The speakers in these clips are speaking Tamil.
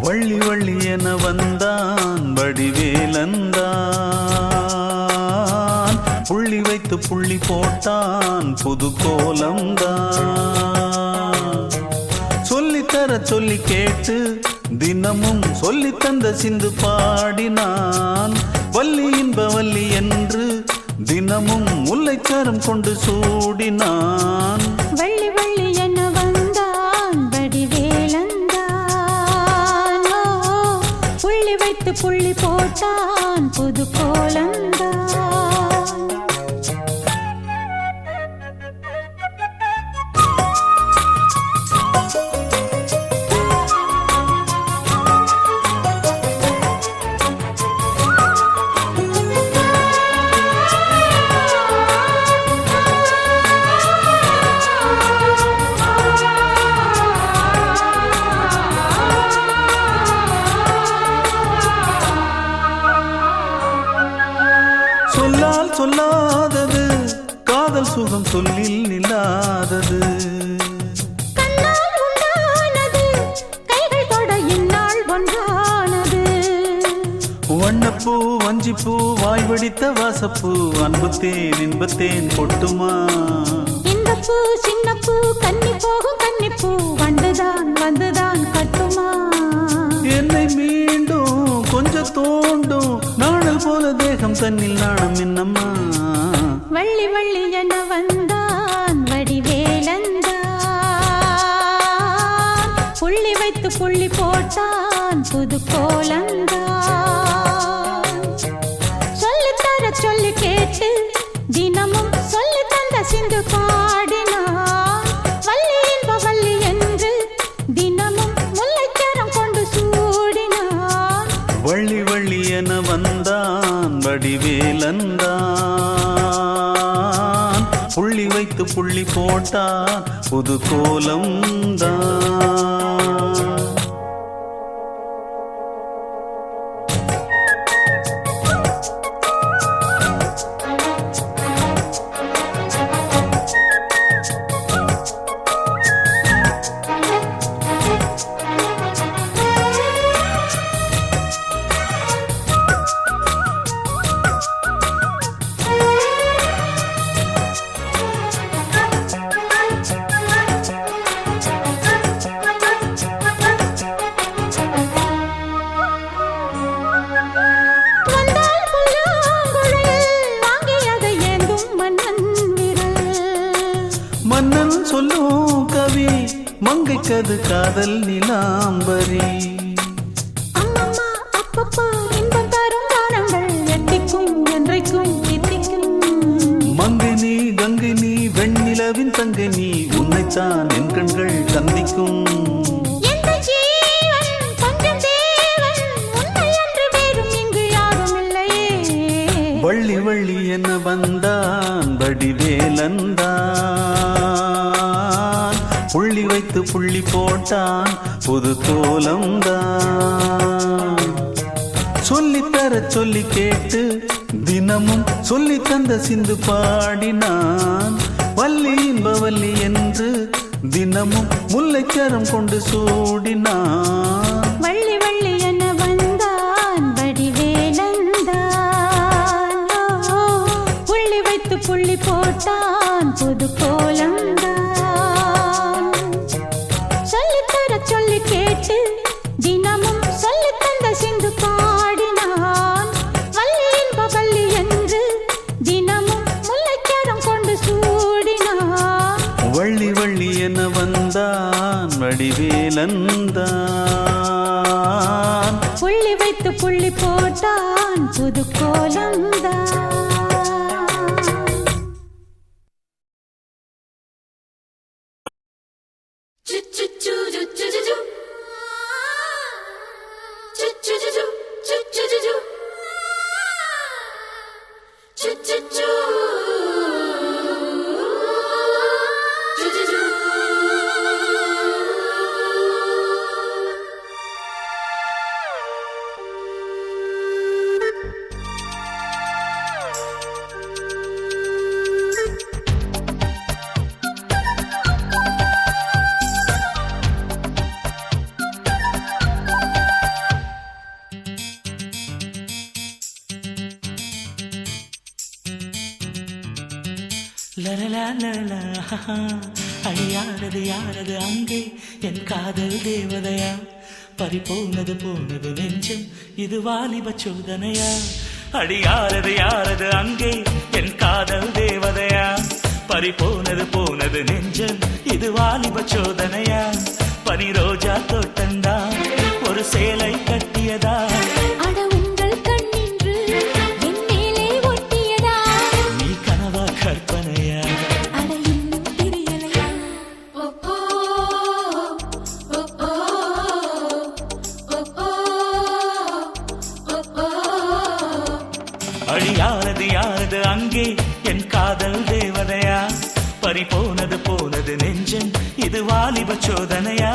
வள்ளி வள்ளி என வந்தான் வடிவேலந்தான், புள்ளி வைத்து புள்ளி போட்டான் புது கோலம்தான். சொல்லித்தர சொல்லி கேட்டு தினமும் சொல்லி தந்த சிந்து பாடினான். வள்ளி இன்ப வள்ளி என்று தினமும் முல்லைச்சரம் கொண்டு சூடினான். வள்ளி வள்ளி என வந்தான் வடிவேலந்தான், புள்ளி வைத்து புள்ளி போட்டான் புது கோலந்தான். சொல்லால் சொல்லாதது காதல் சுகம் சொல்லில் நில்லாதது. கண்ணால் உண்டானது கைகள் தொட இந்நாள் ஒன்றானது. வண்ணப்பூ வஞ்சிப்பூ வாய் வடித்த வாசப்பூ அன்புத்தேன் இன்பத்தேன் பொட்டுமா. இந்த பூ சின்ன பூ கன்னி போகும் கன்னிப்பூ வந்துதான் வந்துதான் கட்டுமா. என்னை மீண்டும் கொஞ்சம் தோண்டும் நாணல் போல தேகம் தன்னில் நாணம் என்னம்மா. வள்ளி வள்ளி என வந்தான் வடிவேலந்தான், புள்ளி வைத்து புள்ளி போட்டான் புது கோலந்தான். சொல்லித்தர சொல்லி கேட்டு தினமும் சொல்லி தந்த சிந்து பாடினான். வள்ளி இன்ப வள்ளி என்று தினமும் முல்லைச்சரம் கொண்டு சூடினான். வள்ளி வள்ளி என வந்தான் வடிவேலந்தான், புள்ளி வைத்து புள்ளி போட்டான் புது கோலம்தான். மன்னன் சொல்லும் கவி மங்கைக்கது காதல் நிலாம்பரி. அம்மம்மா அப்பப்பா இன்பம் தரும் காலங்கள் எட்டிக்கும் என்றைக்கும் எட்டிக்கும். மங்கை நீ கங்கை நீ வெண்ணிலவின் தங்கை நீ, உன்னைத்தான் என் கண்கள் சந்திக்கும். எந்த ஜீவன் கொஞ்சம் தேவன், உன்னை அன்று வேறும் இங்கு யாரும் இல்லையே. வள்ளி வள்ளி என வந்தான் வடிவேலந்தான், புள்ளி வைத்து புள்ளி போட்டான் புது கோலம்தான். சொல்லித்தர சொல்லி கேட்டு தினமும் சொல்லி தந்த சிந்து பாடினான். வள்ளி இன்ப வள்ளி என்று தினமும் முல்லைச்சரம் கொண்டு சூடினான். வள்ளி வள்ளி என வந்தான் வடிவேலந்தான், புள்ளி வைத்து புள்ளி போட்டான் புது கோலந்தான். சொல்லித்தர சொல்லி கேட்டு தினமும் சொல்லி தந்த சிந்து பாடினான். வள்ளி இன்ப வள்ளி என்று தினமும் முல்லைச்சரம் கொண்டு சூடினான். வள்ளி வள்ளி என வந்தான் வடிவேலந்தான், புள்ளி வைத்து புள்ளி போட்டான் புது கோலந்தான். Choo choo choo choo choo choo choo choo choo choo. அழியாரது யாரது அங்கே என் காதல் தேவதையா பறிபோனது போனது நெஞ்சம் இது வாலிப சோதனையா அடியாரது யாரது அங்கே என் காதல் தேவதையா பறிபோனது போனது நெஞ்சம் இது வாலிப சோதனையா பனி ரோஜா தோட்டந்தா ஒரு சேலை கட்டியதா அழியாரது யாரது அங்கே என் காதல் தேவதையா பறிபோனது போனது நெஞ்சம் இது வாலிப சோதனையா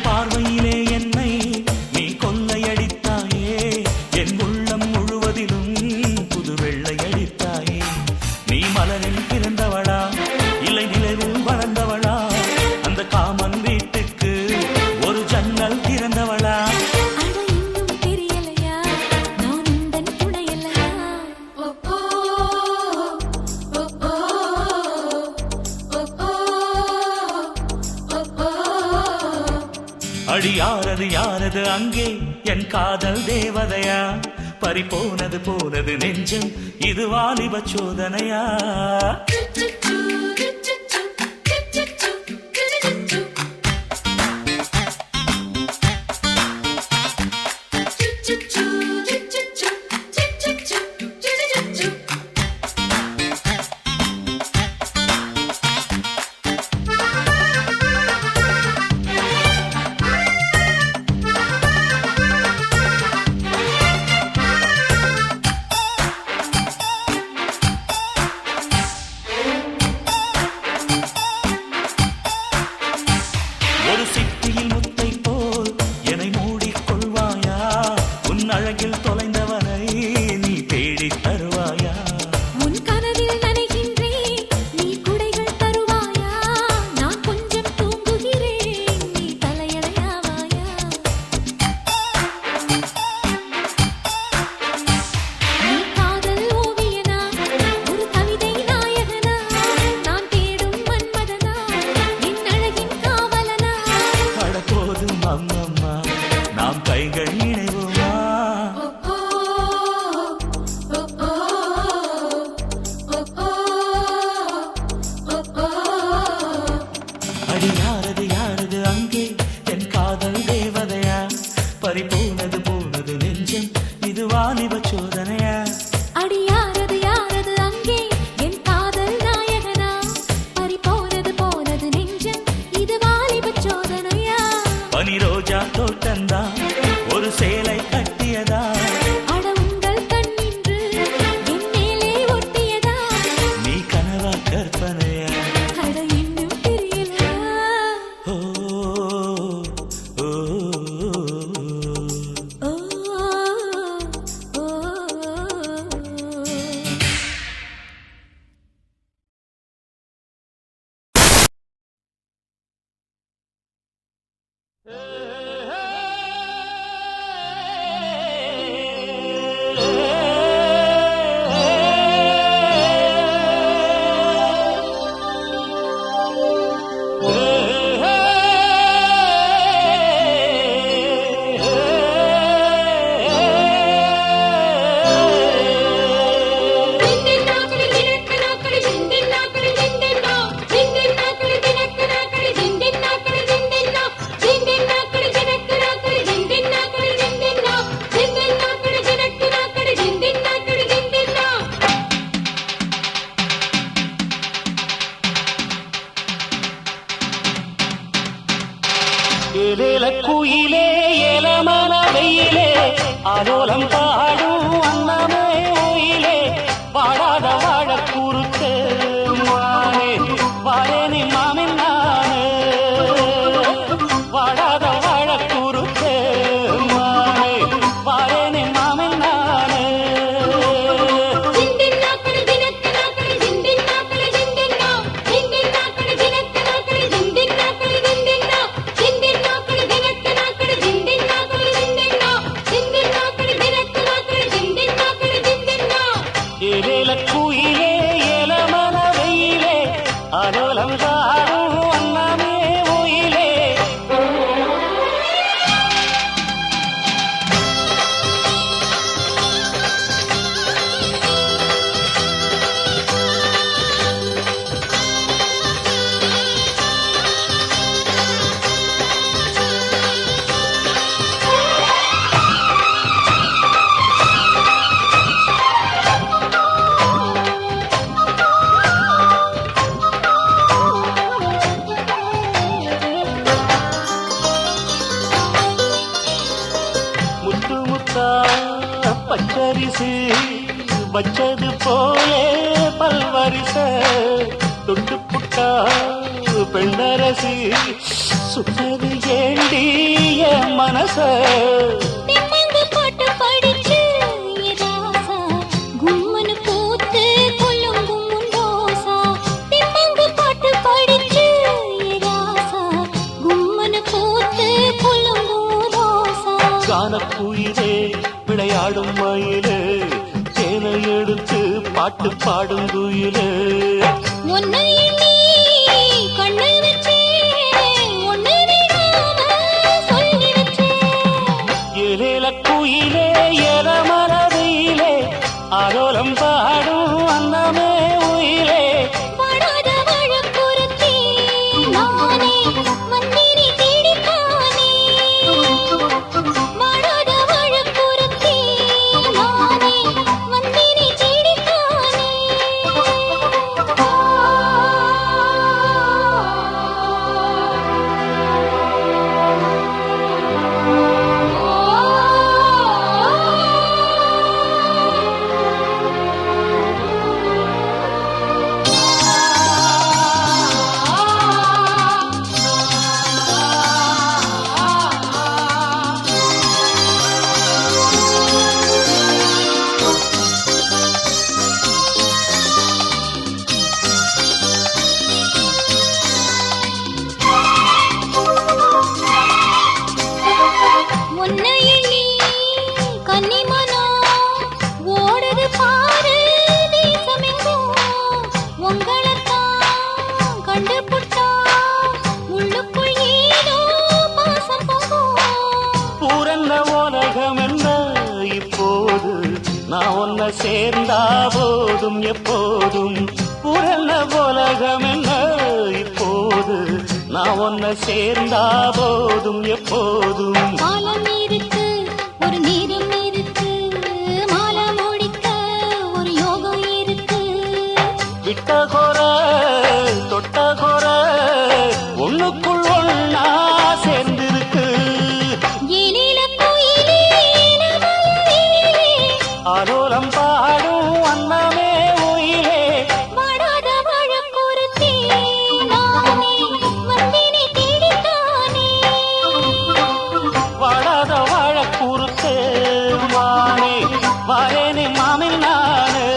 பார்வையிலே என்னை நீ கொள்ளையடித்தாயே என் உள்ளம் முழுவதிலும் புது வெள்ளை அடித்தாயே நீ மலரில் பிறந்தவளா இல்லை நிலவில் வளர்ந்தவளா அந்த காமன் வீட்டுக்கு ஒரு ஜன்னல் திறந்தவளா அடியாரது யாரது அங்கே என் காதல் தேவதையா பறிபோனது போனது நெஞ்சம் இது வாலிப சோதனையா ஒரு சிட்டியில் முத்தை போல் என்னை மூடிக்கொள்வாயா உன் அழகில் தொலைந்தவனை நீ தேடி தருவாயா உன் கனவில் நனைகின்றேன் நீ குடைகள் தருவாயா நான் கொஞ்சம் தூங்குகிறேன் நீ தலையணையாவாயா நீ காதல் ஓவியனா ஒரு கவிதை நாயகனா நான் தேடும் மன்மதனா என் அழகின் காவலனா போதும் அம்மம்மா நாம் கைகள் இணைவோமா அடியாரது யாரது அங்கே என் காதல் தேவதையா பறிபோனது போனது நெஞ்சம் இது வாலிப சோதனையா அடியாரது யாரது அங்கே என் காதல் நாயகனா பறிபோனது போனது நெஞ்சம் இது வாலிப சோதனையா பனி ரோஜா தோட்டந்தா ஒரு சேலை கட்டியதா அட உங்கள் கண்ணின்று என் மேலே ஒட்டியதா நீ கனவா கற்பனையா அட இன்னும் தெரியலையா ஓ ஓ, ஓ, ஓ ஓ ஓ. ஏலேல குயிலே ஏலமன வெயிலே ஆலோலம் பாடும் அன்னமே ஒயிலே வாடாத வாழ குறுக்கு மானே வாரேனி மாமின் நானே வாடாத வாழ குறுக்கு மானே வாரேனி மாமின் நானே ஏலேல குயிலே ஏலமன வெயிலே ஆலோலம் பாடும் அன்னமே ஒயிலே முத்து முத்தா பச்சரிசு வச்சது போலே பல்வரிச தொட்டு புட்டா பெண்ணரசி சுட்டது ஏண்டி என் மனச கானக்குயிலே விளையாடும் மயிலே தேனை எடுத்து பாட்டு பாடும் குயிலே ஏலேல குயிலே ஏலமனதிலே ஆலோலம் பாடும் அன்னமே உயிலே நான் உன்னை சேர்ந்தா போதும் எப்போதும் புரள உலகம் என்ன இப்போது நான் உன்னை சேர்ந்தா போதும் எப்போதும் காலம் இருக்கு ஒரு நேரம் இருக்கு மாலை முடிக்க ஒரு யோகம் இருக்கு விட்ட கோர தொட்ட கோர ஒண்ணுக்குள் ஒண்ணா சேர்ந்திருக்கு ஆலோலம் பாடும் அன்னமே உயிலே வாடாத வாழ குறுத்தே நானே வந்தினை தேடித்தானே வாடாத வாழ குறுத்தே வானே வாரேனி மாமின் நானே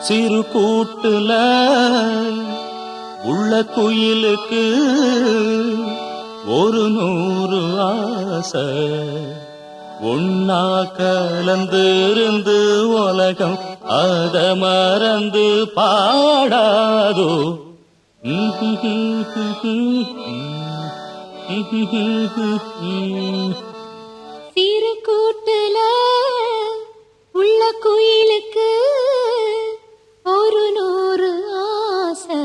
சிறு கூட்டுல உள்ள குயிலுக்கு ஒரு 100 ஆசை ஒன்னா கலந்திருந்து உலகம் அத மறந்து பாடாதோ சிறு கூட்டுல உள்ள குயிலுக்கு ஒரு 100 ஆசை.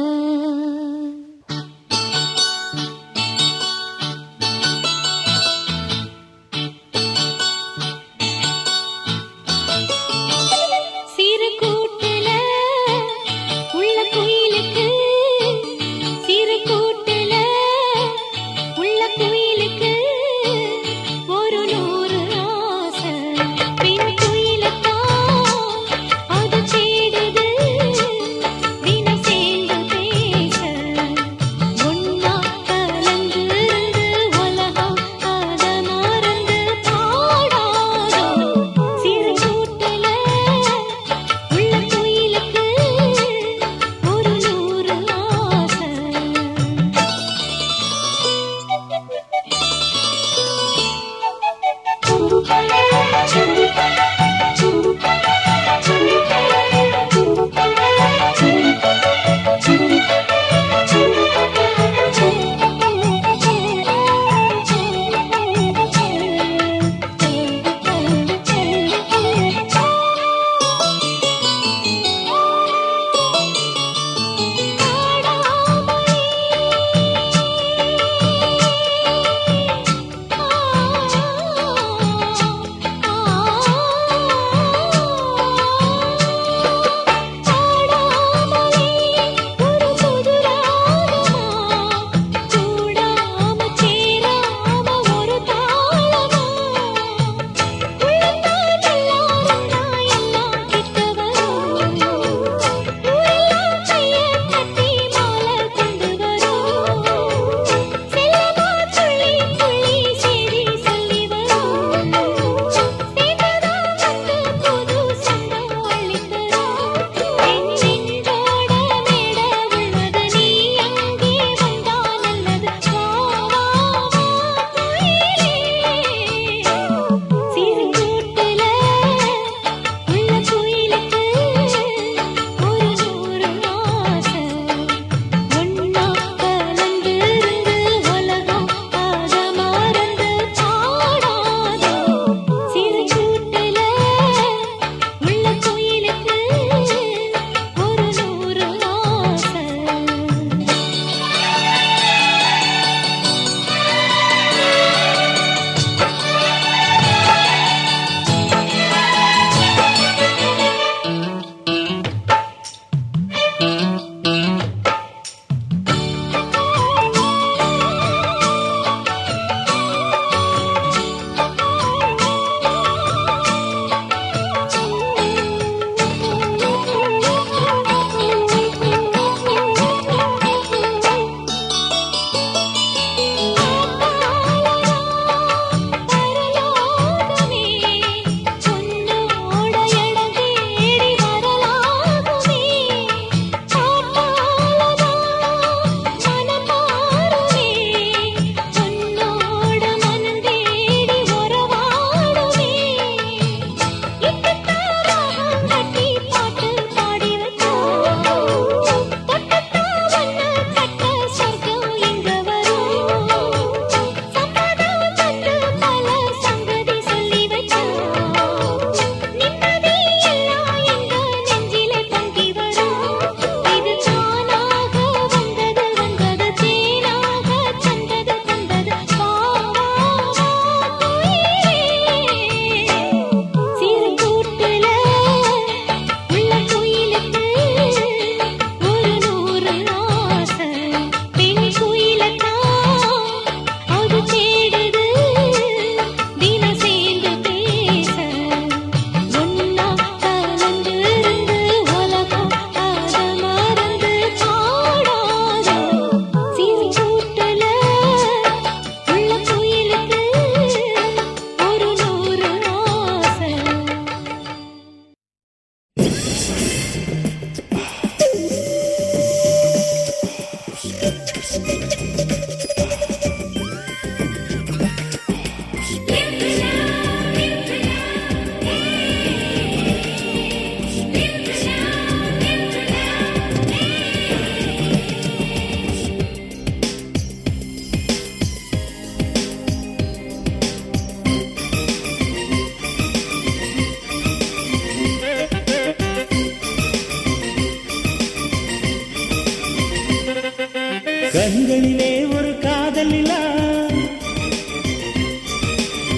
சிறு கூட்டுல உள்ள குயிலுக்கு சிறு கூட்டுல உள்ள குயிலுக்கு ஒரு 100 ஆசை. பெண் குயிலத்தான் அது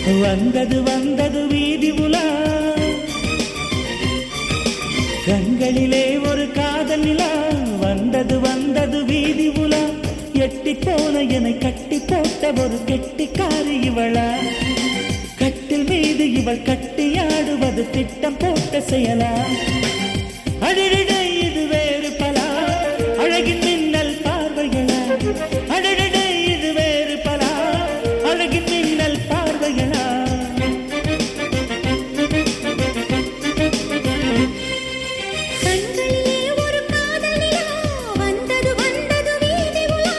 வந்தது வந்தது வீதி உலா, கண்களிலே ஒரு காதல் நிலா. வந்தது வந்தது வீதி உலா, எட்டி போன என்னை கட்டி போட்ட ஒரு கெட்டிக்காரி இவளா. கட்டில் மீது இவள் கட்டியாடுவது திட்டம் போட்ட செயலா. அடடடே இது வேறு பலா, அழகின் மின்னல் பார்வைகளா. அடடடே இது வேறு பலா, அழகின் மின்னல் பார்வைகளா. கண்களிலே ஒரு காதல் நிலா, வந்தது வந்தது வீதி உலா.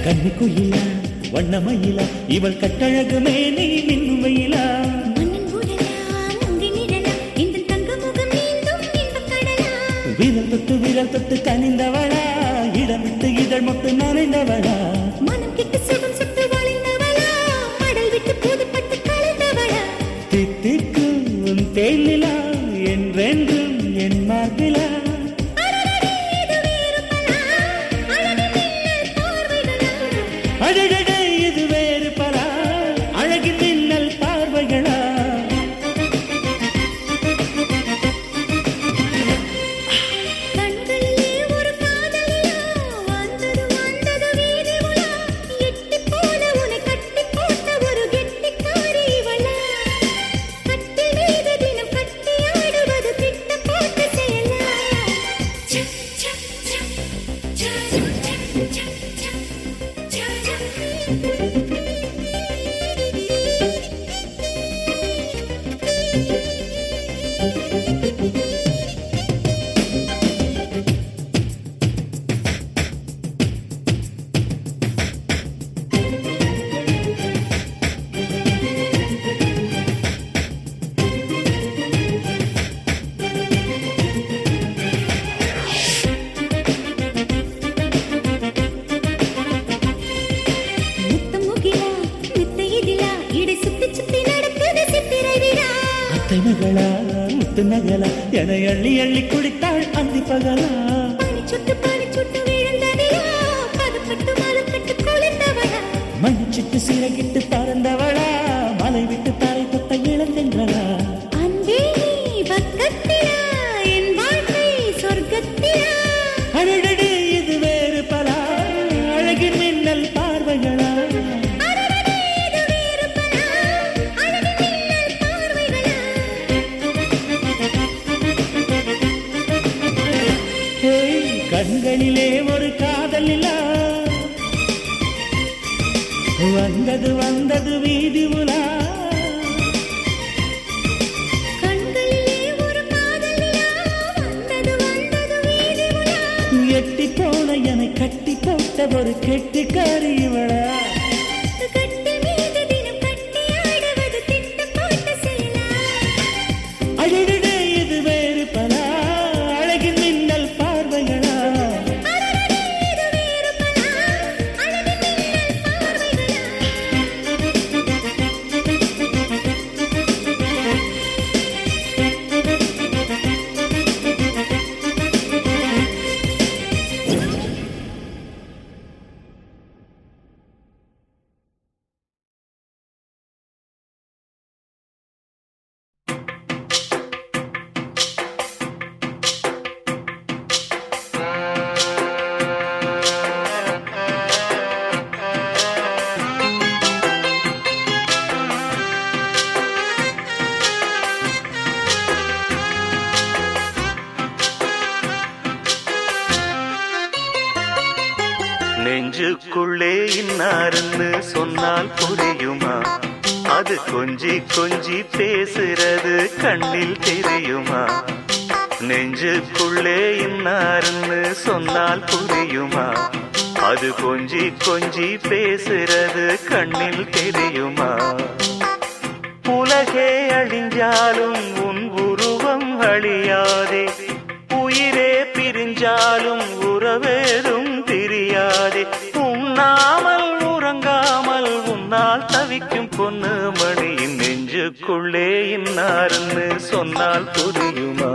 கன்னிக்குயிலா வண்ணமயிலா, இவள் கட்டழகுமே நீ மின்னுமையிலா. மண்ணின் உடலா, முங்கி நிழலா, இந்த தங்க முகம் நீந்தும் இன்பக் கடலா. விரல் தொட்டு விரல் தொட்டு கனிந்தவளா, இடம் விட்டு இதழ் மொட்டு நனைந்தவளா. மனம் கெட்டு சுகம் சுட்டு வளைந்தவளா, மடல் விட்டு புதுப்பட்டு கலைந்தவளா. தித்திக்கும் உன் தேனிலா, என்றென்றும் என் மார்பிலா. அடடடே இது வேறு பலா, அழகின் மின்னல் பார்வைகளா. அடடடே இது வேறு பலா, அழகின் மின்னல் பார்வைகளா. கண்களிலே ஒரு காதல் நிலா, வந்தது வந்தது வீதி உலா. எட்டிப் போன உன்னை கட்டிப் போட்ட ஒரு கெட்டிக்காரி இவளா. கட்டில் மீது தினம் கட்டியாடுவது திட்டம் போட்ட செயலா. முத்தம் முகிலா, நித்த இதிலா, இடை சுத்தி சுத்தி நடக்குது சித்திரை விழா. அத்தை மகளா முத்து நகலா, என அள்ளி அள்ளி குடித்தாள் அந்தி பகலா. பனிச்சுட்டு விழுந்த நிலா, பதப்பட்டு மலப்பட்டு குளிர்ந்தவளா. மண்ணிச்சிட்டு சிறகிட்டு பறந்தவளா, மலை விட்டு தரை தொட்ட இளந்தென்றலா. அன்பே நீ பக்கத்திலா, என் வாழ்க்கை சொர்க்கத்திலா. அடடடே இது வேறு பலா, அழகின் மின்னல் பார்வைகளா. அடடடே இது வேறு பலா, அழகின் மின்னல் பார்வைகளா. ஏய், கண்களிலே ஒரு காதல் நிலா, வந்தது வந்தது வீதி உலா. கண்களிலே ஒரு காதல் நிலா, வந்தது வந்தது வீதி உலா. எட்டி போன என்னை கட்டி போட்ட ஒரு கெட்டிக்காரி இவளா. கட்டி மீது தினம் கட்டியாடுவது திட்டம் போட்ட செயலா. அடடடே இது வேறு பலா, அழகின் மின்னல் பார்வைகளா. அடடடே இது வேறு பலா, அழகின் மின்னல் பார்வைகளா. நெஞ்சுக்குள்ளே இன்னாருன்னு சொன்னால் புரியுமா? அது கொஞ்சி கொஞ்சி பேசுறது கண்ணில் தெரியுமா? நெஞ்சுக்குள்ளே இன்னாருன்னு சொன்னால் புரியுமா? அது கொஞ்சி கொஞ்சி பேசுறது கண்ணில் தெரியுமா? உலகே அழிஞ்சாலும் உன் உருவம் அழியாதே, உயிரே பிரிஞ்சாலும் உறவேதும் தெரியாதே. உண்ணாமல் உறங்காமல் உன்னால் தவிக்கும் பொண்ணு மணியின் நெஞ்சுக்குள்ளே இன்னார்னு சொன்னால் புரியுமா?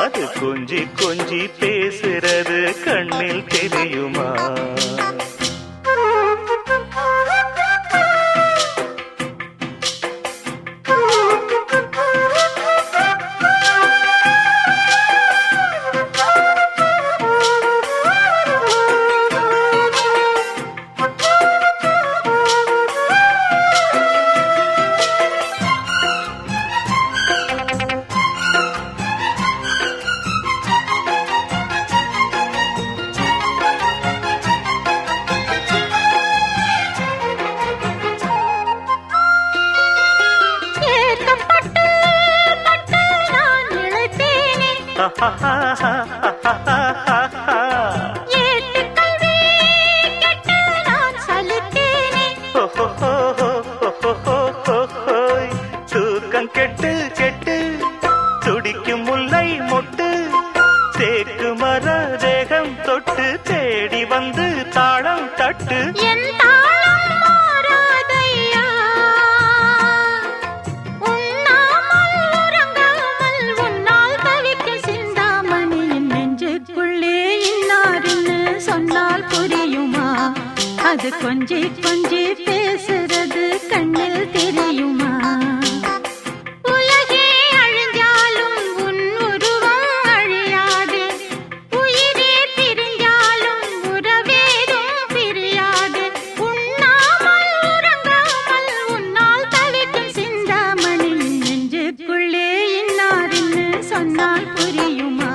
அது கொஞ்சி கொஞ்சி பேசுறது கண்ணில் தெரியுமா? தூக்கம் கெட்டு கெட்டு துடிக்கும் முல்லை மொட்டு, தேக்கு மர தேகம் தொட்டு தேடி வந்து தாளம் தட்டு. அது கொஞ்சி கொஞ்சி பேசுறது கண்ணில் தெரியுமா? உலகே அழிஞ்சாலும் உன் உருவம் அழியாது, உயிரே பிரிஞ்சாலும் உறவேதும் பிரியாது. உண்ணாமல் உறங்காமல் உன்னால் தவிக்கும் சிந்தாமணி நெஞ்சுக்குள்ளே இன்னார்னு சொன்னால் புரியுமா?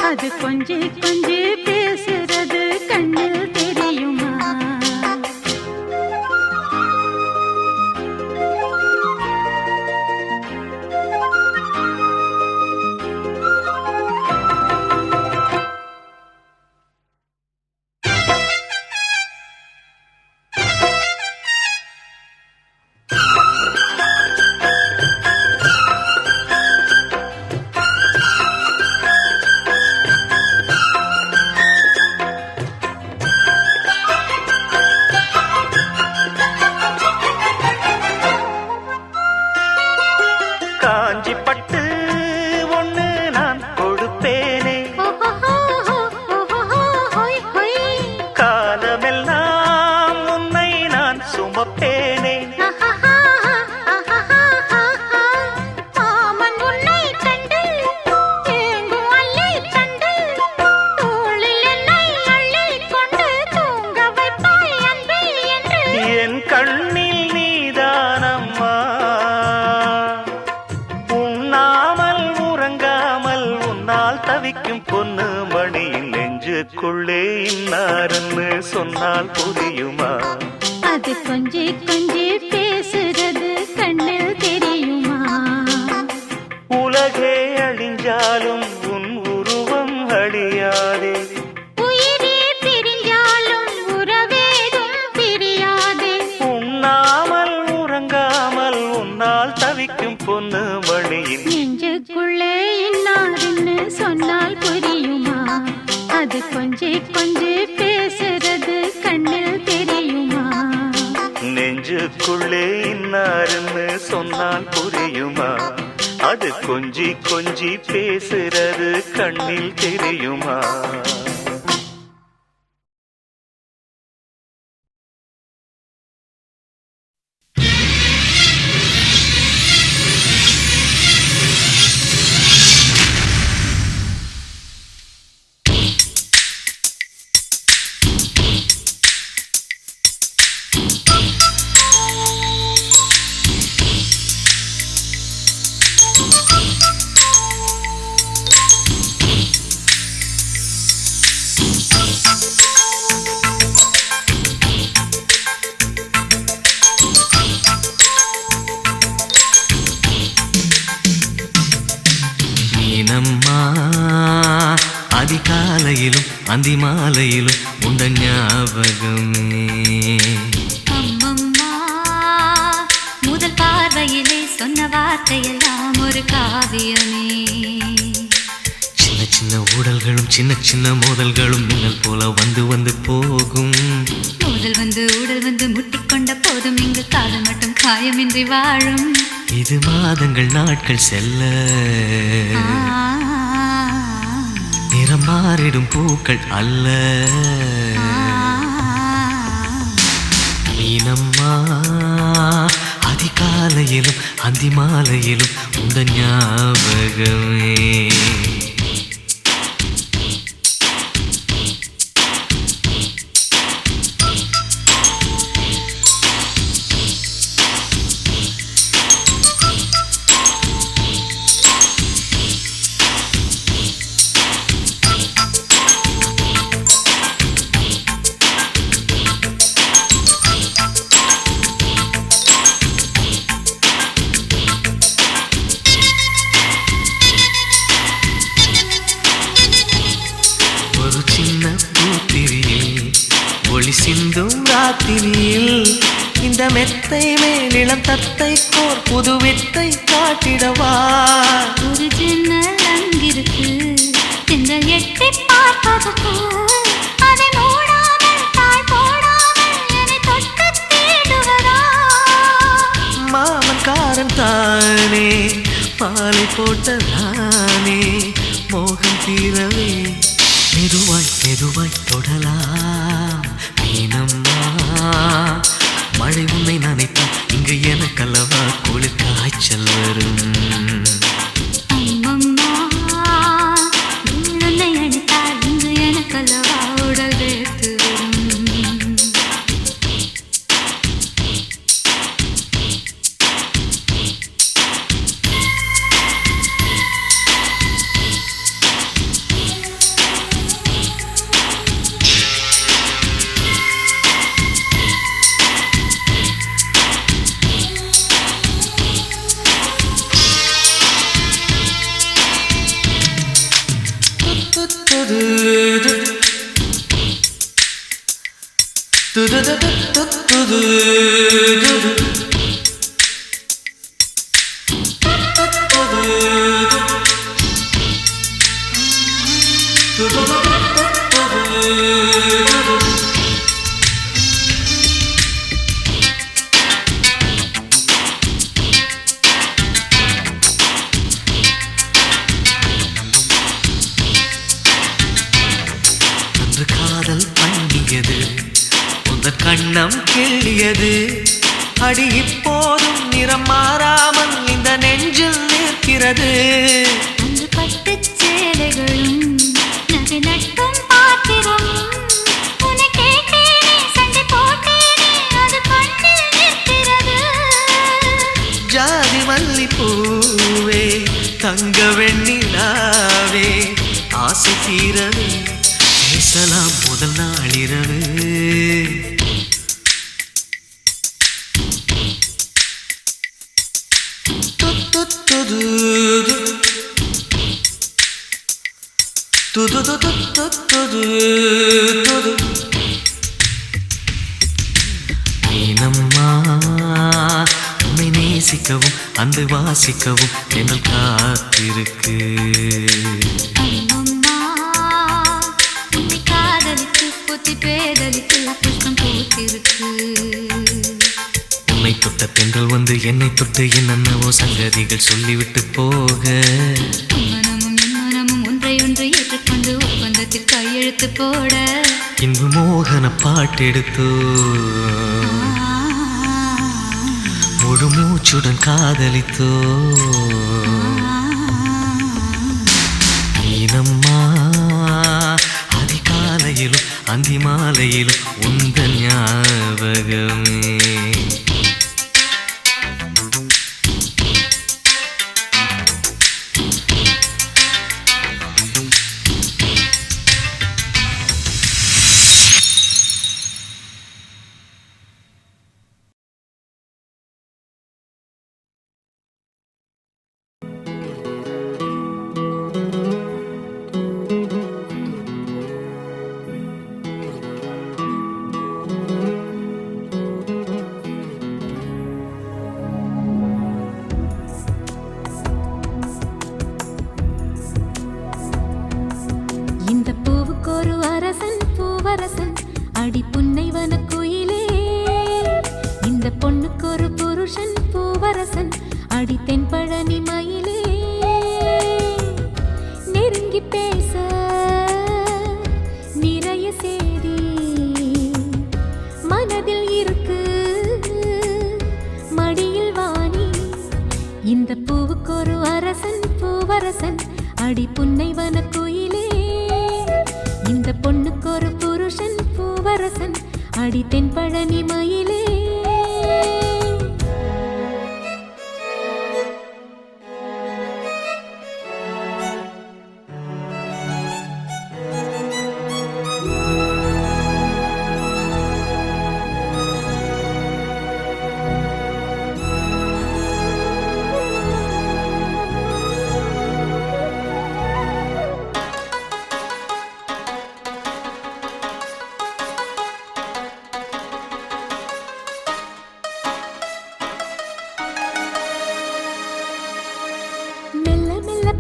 அது கொஞ்சி கொஞ்சி பேசுறது கண்ணில் தெரியுமா? காஞ்சி பட்டு ஒண்ணு நான் கொடுப்பேனே, காலமெல்லாம் உன்னை நான் சுமப்பேனே. என் கண்ணில் நீதானம்மா, உண்ணாமல் உறங்காமல் உன்னால் தவிக்கும் பொண்ணு மணியின் நெஞ்சுக்குள்ளே இன்னார்னு சொன்னால் புரியுமா? அது கொஞ்சி கொஞ்சி பேசுறது கண்ணில் தெரியுமா? உலகே அழிஞ்சாலும் உன் உருவம் அழியாதே, உயிரே பிரிஞ்சாலும் உறவேதும் பிரியாதே. உண்ணாமல் உறங்காமல் உன்னால் தவிக்கும் பொண்ணு மணியின் நெஞ்சுக்குள்ளே இன்னார்னு சொன்னால் புரியுமா? அது கொஞ்சி கொஞ்சி பேசுறது கண்ணில் தெரியுமா? நெஞ்சுக்குள்ளே இன்னார்னு சொன்னால் புரியுமா? அது கொஞ்சி கொஞ்சி பேசுறது கண்ணில் தெரியுமா? அந்தி மாலையிலும் உண்ட ஞாபகமே. அம்மம்மா, முதல் பார்வையிலே சொன்ன வார்த்தையெல்லாம் ஒரு காவியமே. சின்ன சின்ன ஊடல்களும் சின்ன சின்ன மோதல்களும் மின்னல் போல வந்து வந்து போகும். மோதல் வந்து ஊடல் வந்து முட்டிக்கொண்ட போதும் இங்கு காதல் மட்டும் காயமின்றி வாழும். இது மாதங்கள் நாட்கள் செல்ல நிறம் மாறிடும் பூக்கள் அல்ல. மீனம்மா, அதிகாலையிலும் அந்தி மாலையிலும் உந்த ஞாபகமே. ஒரு சின்ன பூத்திரியில் ஒளி சிந்தும் ராத்திரியில் இந்த மெத்தை மேலிளம் தத்தை கோர் புது வித்தை காட்டிடவா. ஒரு ஜன்னல் அங்கிருக்கு, திங்கள் எட்டி பார்ப்பதற்கு. அதை மூடாமல் தாழ் போடாமல் என்னை தொட்டு தேடுவதா. மாமன்காரன் தானே மாலை போட்டதானே மோகம் தீரவே மெதுவாய் மெதுவாய் தொடலாம். மீனம்மா, மழை உன்னை நினைத்தால் இங்கு எனக்கல்லவா குளிர் காய்ச்சல் வரும். அம்மம்மா, உன்னை அணைத்தால் இங்கு எனக்கல்லவா உடல் வேர்த்து வரும். அன்று காதல் பண்ணியது உந்த கண்ணம் கிள்ளியது. அடி இப்போதும் நிறம் மாறாமல் இந்த நெஞ்சில் நிற்கிறது. அன்று பட்டுச் சேலைகளும் நகை நட்டும் பாத்திரமும் உன்னை கேட்டேனே, சண்டை போட்டேனே, அது கண்ணில் நிற்கிறது. ஜாதி மல்லி பூவே தங்க வெண்ணிலாவே ஆசை தீரவே பேசலாம் முதல் நாளிரவு. மீனம்மா, உன்னை நேசிக்கவும் அந்த வாசிக்கவும் எங்கள் காத்திருக்கு. அம்மம்மா, உன்னை காதலித்து புத்தி பேதலித்து புஷ்பம் பூத்திருக்கு. உன்னை தொட்ட பெண்கள் வந்து என்னை தொட்டு என்னென்னவோ சங்கதிகள் சொல்லிவிட்டு போக. மனமும் என் மனமும் ஒன்றை ஒன்று ஏற்றுக்கொண்டு ஒப்பந்தத்தில் கையெழுத்து போட. இன்பு மோகன பாட்டெடுத்தோ முழு மூச்சுடன் காதலித்தோ. மீனம்மா, அதிகாலையிலும் அந்தி மாலையிலும் உந்தன் ஞாபகமே. பூவரசன் அடி தென்பழனி மயிலே நெருங்கி பேச நிறைய சேதி மனதில் இருக்கு மடியில் வாணி இந்த பூவுக்கொரு அரசன் பூவரசன் அடி புன்னைவன கோயிலே இந்த பொண்ணுக்கொரு புருஷன் பூவரசன் அடி தென்பழனி மயிலே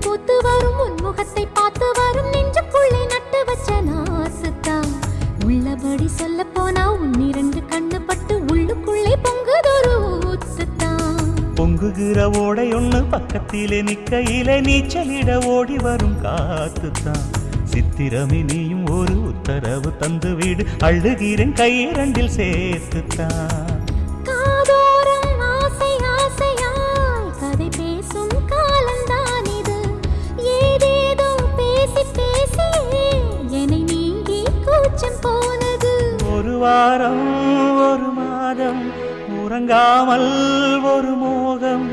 பூத்து வரும் உன்முகத்தை பார்த்து வரும் நெஞ்சுக்குள்ளே நட்டு வச்ச நாசுத்தான் உள்ளபடி சொல்ல போனா உன்னிரண்டு கண்ணு பட்டு உள்ளுக்குள்ளே பொங்குதொரு ஊத்துத்தான் பொங்குகிற ஓடை ஒண்ணு பக்கத்திலே நிக்கையிலே நீச்சலிட ஓடி வரும் காத்துத்தான் சித்திரமே நீயும் ஒரு உத்தரவு தந்து வீடு அழுகிறேன் கையிரண்டில் சேர்த்துத்தான் ஒரு வாரம் ஒரு மாதம் உறங்காமல் ஒரு மோகம்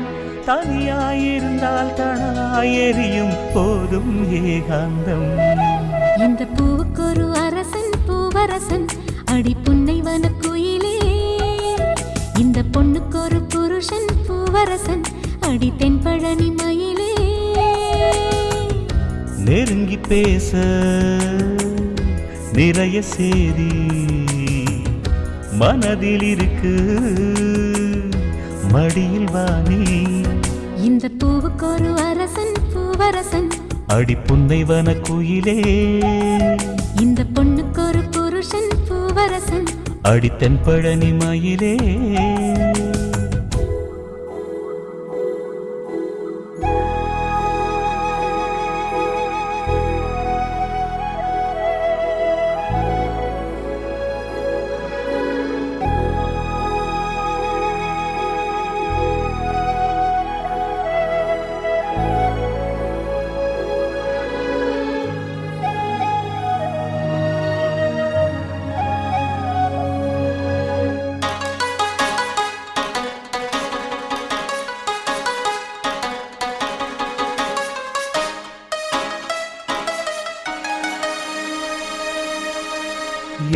தனியாயிருந்தால் தனலாய் எரியும் போதும் ஏகாந்தம் இந்த பூவுக்கொரு அரசன் பூவரசன் அடி புன்னைவன கோயிலே இந்த பொண்ணுக்கொரு புருஷன் பூவரசன் அடி தென்பழனி மயிலே நெருங்கி பேச நிறைய சேதி மனதில் இருக்கு மடியில் வாணி இந்த பூவுக்கொரு அரசன் பூவரசன் அடி புன்னைவன கோயிலே இந்த பொண்ணுக்கொரு புருஷன் பூவரசன் அடி தென்பழனி மயிலே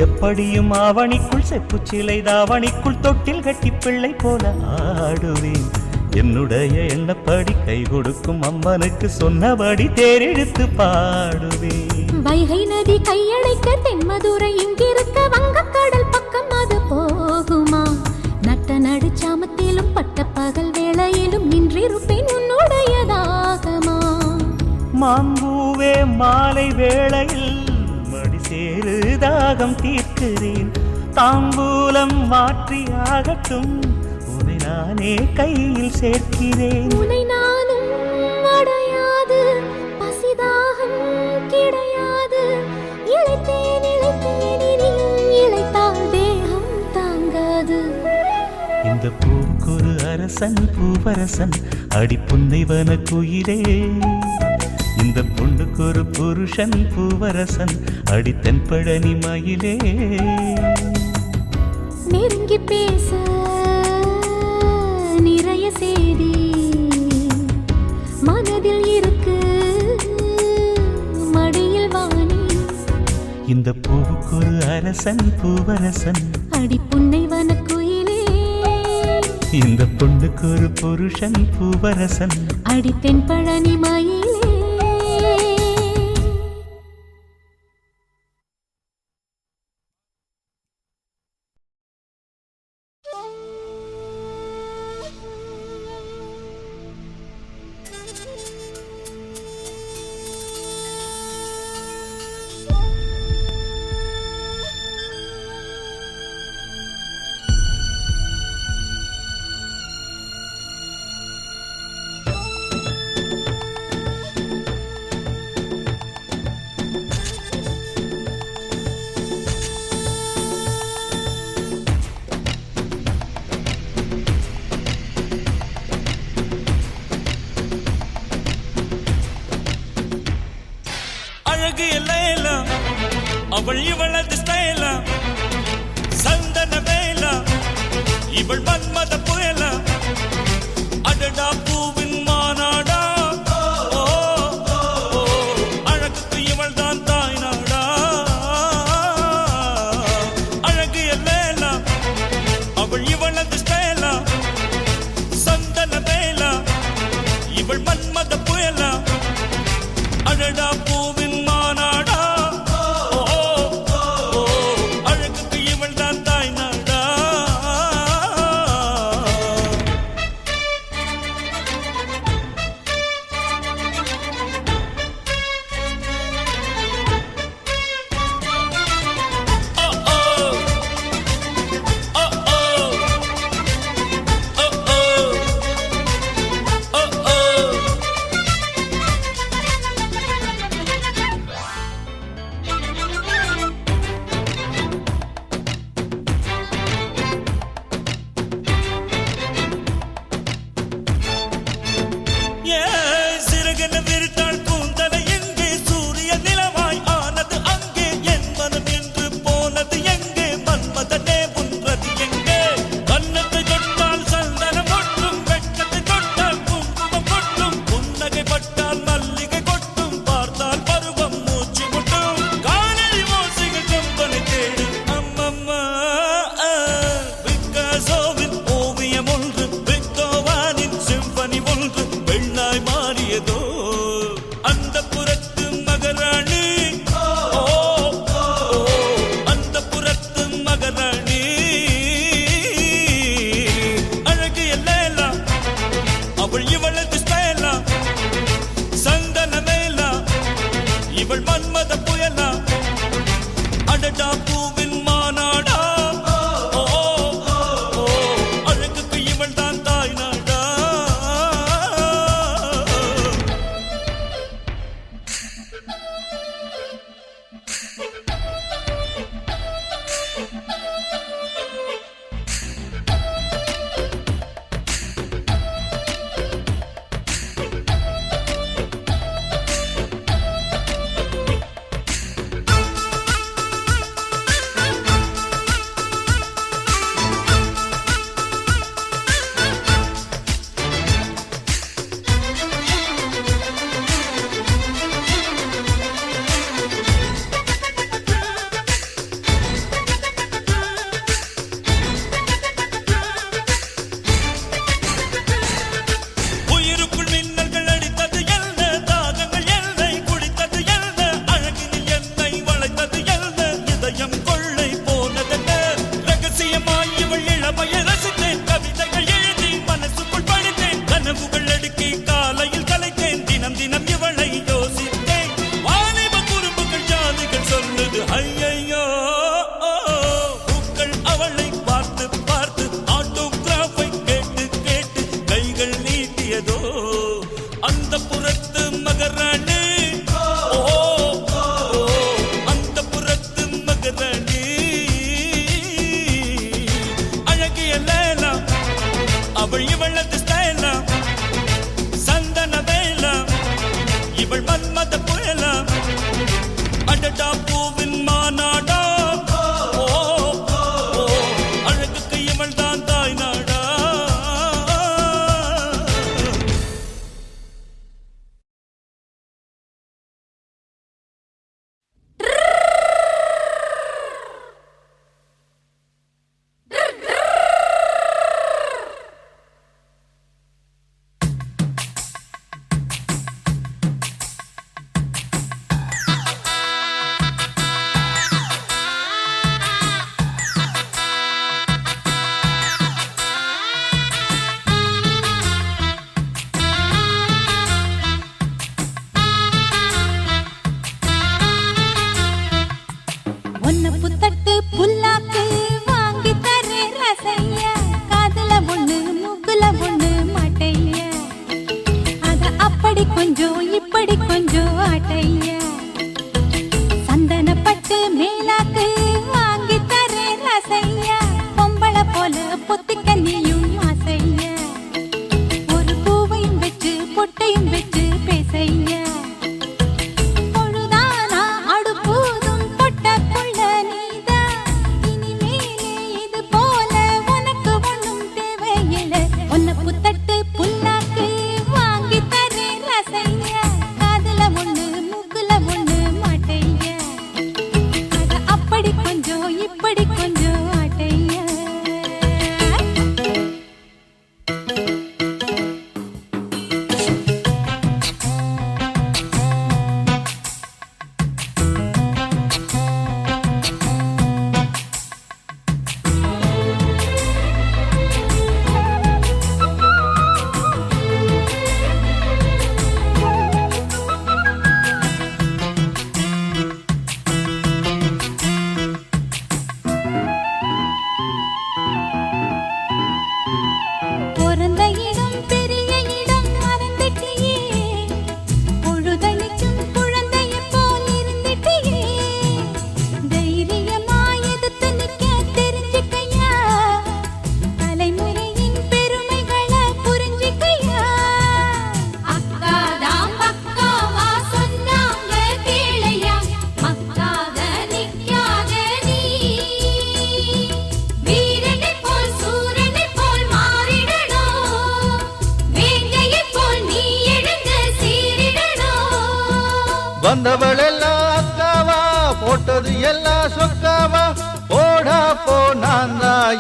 எப்படியும் ஆவணிக்குள் செப்புச்சிலை தாவணிக்குள் தொட்டில் கட்டி பிள்ளை போல ஆடுவேன் என்னுடைய எண்ணப்படி கை கொடுக்கும் அம்மனுக்கு சொன்னபடி தேரெடுத்து பாடுவேன் வைகை நதி கையடைக்க தென்மதுரை இங்கிருக்க வங்கக்கடல் பக்கம் அது போகுமா நட்ட நடுச்சாமத்திலும் பட்ட பகல் வேளையிலும் நின்றிருப்பேன் உன்னுடையதாகமா மாம்பூவே மாலை வேளையில் சேரு தாகம் தீர்க்கிறேன் தாம்பூலம் மாற்றி ஆகட்டும் உன்னை நானே கையில் சேர்க்கிறேன் உன்னை நானும் அடையாது பசிதாகம் கிடையாது இளைத்தேன் இனியும் இளைத்தால் தேகம் தாங்காது இந்த பூவுக்கொரு அரசன் பூவரசன் அடி புன்னைவன கோயிலே இந்த பொண்ணுக்கொரு புருஷன் பூவரசன் அடி தென்பழனி மயிலே நெருங்கி பேச நிறைய சேதி மனதில் இருக்கு மடியில் வாணி இந்த பூவுக்கொரு அரசன் பூவரசன் அடி புன்னைவன கோயிலே இந்த பொண்ணுக்கொரு புருஷன் பூவரசன் அடி தென்பழனி மயிலே அவள் இவளது ஸ்டைலா சந்தன வேலா இவள் மன்மத புயலா அடடா பூவின் மாநாடா அழகுக்கு இவள் தான் தாய் நாடா அழகு எல்லேலா அவள் இவளது ஸ்டைலா சந்தன வேலா இவள் மன்மத புயலா அடடா பூவின் மாநாடா அழகுக்கு இவள் தான் தாய் நாடா சிறகன விரித்தாள் கூந்தலை எங்கே சூரிய நிலவாய் ஆனது அங்கே என் மனம் என்று போனது எங்கே மன்மதனே உன்றது எங்கே கன்னத்தை தொட்டால் சந்தனம் கொட்டும் வெட்கத்தை தொட்டால் குங்குமம் கொட்டும் புன்னகை பட்டால் மல்லிகை கொட்டும் பார்த்தால் பருவம் மூச்சு முட்டும் காணல் ஓசைகள் கம்பனை தேடும் அம்மம்மா பிக்காசோவின் ஓவியம் ஒன்று பெத்தோவானின் சிம்பனி ஒன்று வெள்ளாய் மாறியதோ அந்த புறத்து மகராணி அந்த புறத்து மகராணி அழகு எல்லேலா அவள் இவளது ஸ்டைலா சந்தன மேலா இவள் மன்மத புயலா அடடா பூவின் மாநாடா அழகுக்கு இவள் தான் தாய் நாடா உயிருக்குள் மின்னல்கள் அடித்தது என்ன தாகங்கள் என்னை குடித்தது என்ன அழகினில் என்னை வளைத்தது என்ன இதயம் கொள்ளை போனதென்ன ரகசியமாய் இவள் இளமையை ரசித்தேன் கவிதைகள் எழுதி மனசுக்குள் படித்தேன் கனவுகள் அடுக்கி காலையில் கலைத்தேன் தினம் தினம் இவளை யோசித்தேன் வாலிப குறும்புகள் ஜாதிகள் சொல்லுது ஐயையோ பூக்கள் அவளை பார்த்து பார்த்து ஆட்டோகிராஃபை கேட்டு கேட்டு கைகள் நீட்டியதோ அந்த புறத்து மகராணி அந்த புறத்து மகராணி அழகிய லேலா அவள் இவளது ஸ்டைலா சந்தன வேலா இவள் மன்மத புயலா அடடா பூவின் மாநாடா அழகுக்கு இவள் தான் தாய் நாடா ஒன்ன புத்தட்டு புல்லாக்கு வாங்கி தரே ரசையா காதுல ஒண்ணு மூக்குல ஒண்ணு மாட்டையா அத அப்படி கொஞ்சம் இப்படி கொஞ்சம் ஆட்டையா சந்தன பட்டு மேலாக்கு வாங்கி தரே ரசையா பொம்பளை போல பொத்திக்க நீயும் ஆசையா ஒரு பூவையும் வச்சு பொட்டையும் வச்சு பேசையா பொழுதானா அடுப்பூதும் பொட்ட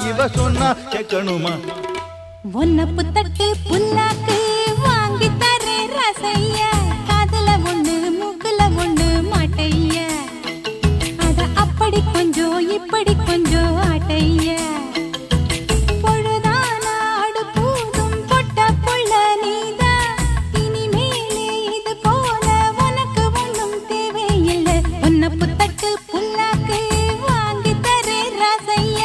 இவ சொன்னா கேட்கணுமா? ஒன்ன புத்தட்டு புல்லாக்கு வாங்கி தரே ரசைய காதுல ஒண்ணு மூக்குல ஒண்ணு மாட்டைய அத அப்படி கொஞ்சம் இப்படி கொஞ்சம் ஆட்டைய பொழுதான அடுப்பூதும் பொட்ட புள்ள நீதான் இனிமேலே இது போல உனக்கு ஒண்ணும் தேவையில்லை ஒன்ன புத்தட்டு புல்லாக்கு வாங்கி தரே ரசைய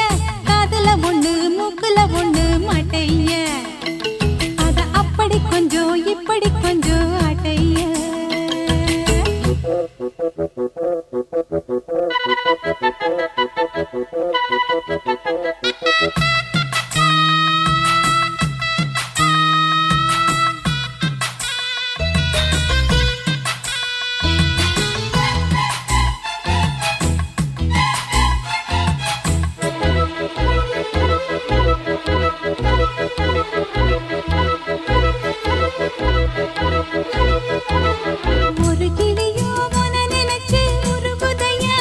காதுல ஒண்ணு மூக்குல ஒண்ணு மாட்டைய அத அப்படி கொஞ்சம் இப்படி கொஞ்சம் ஆட்டைய ஒரு கிளியோ உன நினைச்சு உருகுதையா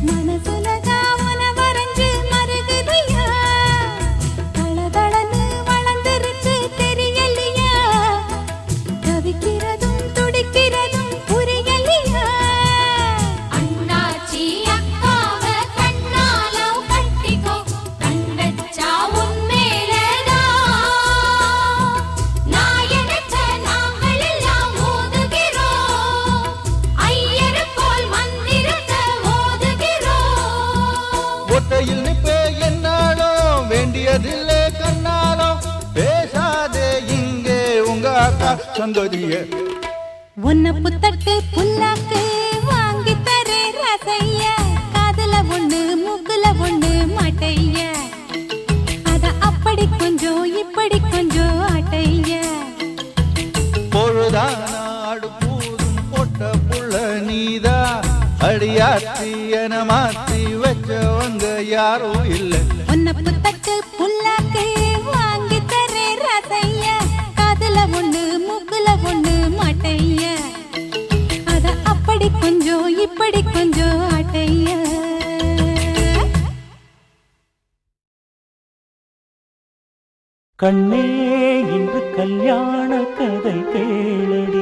மனசுலதா உன வரைஞ்சு மருகுதையா தளதளன்னு வளர்ந்துருச்சு தெரியலையா தவிக்கிறதும் துடிக்கிறதும் புரியலையா அண்ணாச்சி அக்காவ கண்ணாலோ கட்டிக்கோ கண் வச்சா உன்மேலதான் நான் நினைச்ச நாங்கள் எல்லாம் ஓதுகிறோம் ஐயர் போல் மந்திரத்தை ஓதுகிறோம் ஒத்தையில் நிப்பே என்னாலும் வேண்டியதில்லை கண்ணாலும் பேசாதே இங்கே உங்க அக்கா சந்ததிய ஒன்ன புத்தட்டு புல்லாக்கு வாங்கி தரே ரசைய காதுல ஒண்ணு மூக்குல ஒண்ணு மாட்டைய அத அப்படி கொஞ்சம் இப்படி கொஞ்சம் ஆட்டைய பொழுதானாடு பூதும் பொட்ட புள்ள நீதா அடியாத்தி என மாத்தி வச்சவங்க யாரும் இல்லை ஒன்ன புத்தட்டு புல்லாக்கு வாங்கி தரே ரசைய காதுல ஒண்ணு மூக்குல ஒண்ணு மாட்டைய அத அப்படி கொஞ்சம் இப்படி கொஞ்சம் ஆட்டைய கண்ணே இன்று கல்யாண கதை கேளடி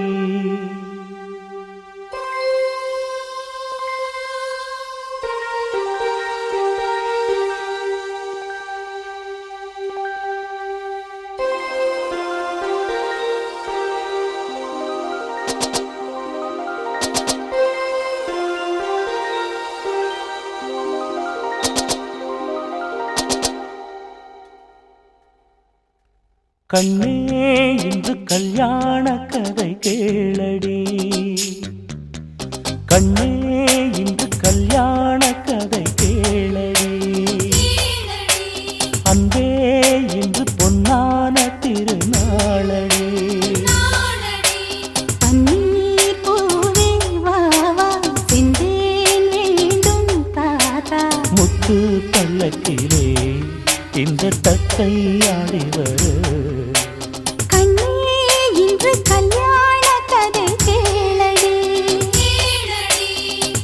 கண்ணே இன்று கல்யாண கதை கேளடி கண்ணே இன்று கல்யாண கதை கேளடி அன்பே இன்று பொன்னான திருநாளடி பன்னீர் பூவே வா வா செந்தேன் வேண்டும் தாத்தா முத்து பல்லக்கிலே இந்த தத்தை ஆடி வரு கண்ணே இன்று கல்யாண கதை கேளடி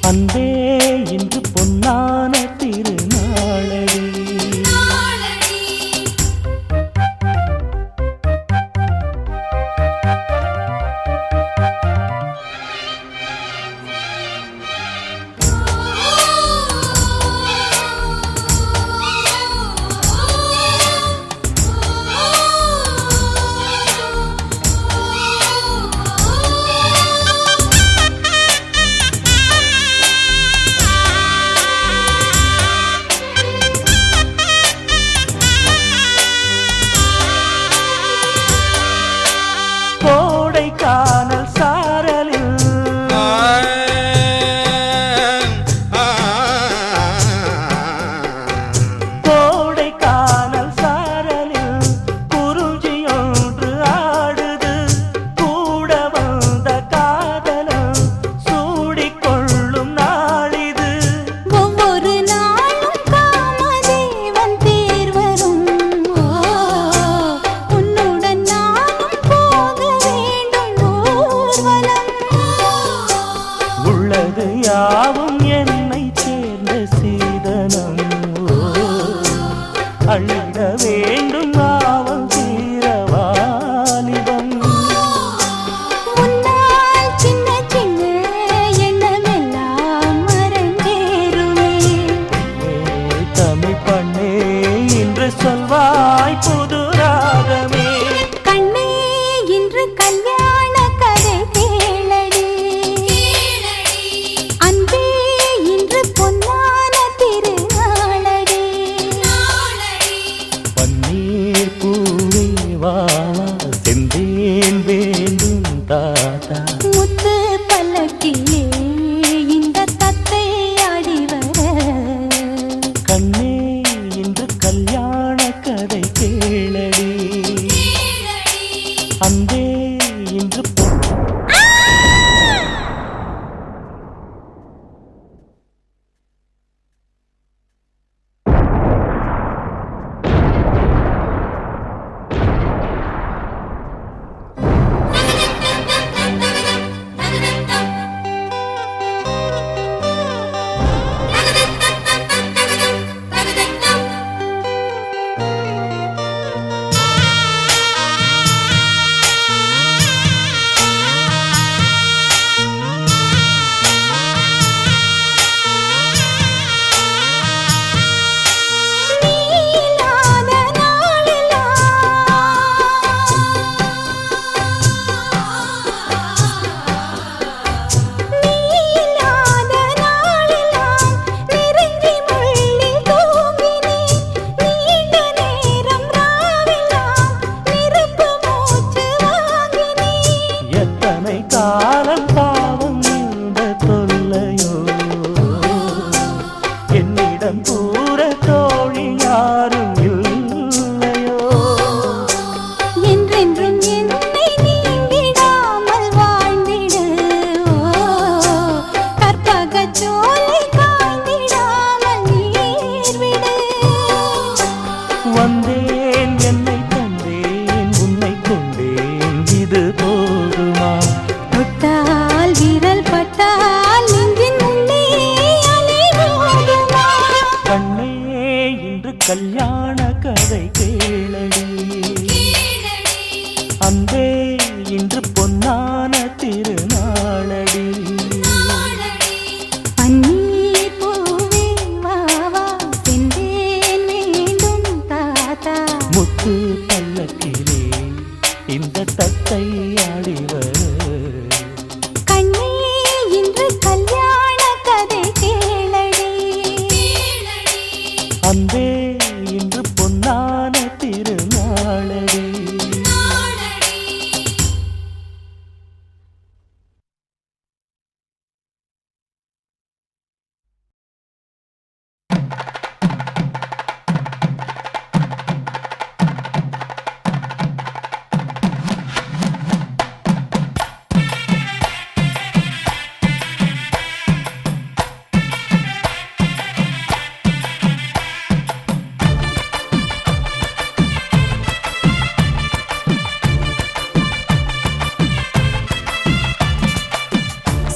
அன்பே இன்று பொன்னான திருநாளடி என்று சொல்வாய் புது ராகமே. கண்ணே இன்று கல்யாண கதை கேளடி அன்பே இன்று பொன்னான திருநாளடி பன்னீர் பூவே வா செந்தேன் வேண்டும் தாத்தா. முத்து பல்லக்கிலே இந்த தத்தை ஆடி வர கண்ணே இன்று கல்யாண கதை கேளடி அன்பே இன்று நீலாத நாளெல்லாம் நீலாத நாளெல்லாம் நெருங்கி முள்ளில் தூங்கினேன் நீண்ட நேரம் ராவெல்லாம் நெருப்பு மூச்சு வாங்கினேன் எத்தனை காலம் பாவம் இந்த தொல்லையோ என்னிடம் கூற தோழி யாரும் இல்லையோ. என்றென்றும் என்னை நீங்கிடாமல் வாழ்ந்திடு கற்பகச் சோலை காய்ந்திடாமல் நீர்விடு வந்தேன் என்னை தந்தேன் உன்னை கொண்டேன் இது போதுமா. தொட்டால் விரல் பட்டால் நெஞ்சின் உள்ளே அலை மோதுமா கண்ணே இன்று கல்யாண கதை கேளடி அன்பே இன்று பொன்னான திருநாளடி. பன்னீர் பூவே வா வா செந்தேன் வேண்டும் தாத்தா முத்து பல்லக்கிலே இந்த தத்தை ஆடி வர கண்ணே இன்று கல்யாண கதை கேளடி அன்பே இன்று பொன்னான திருநாளடி.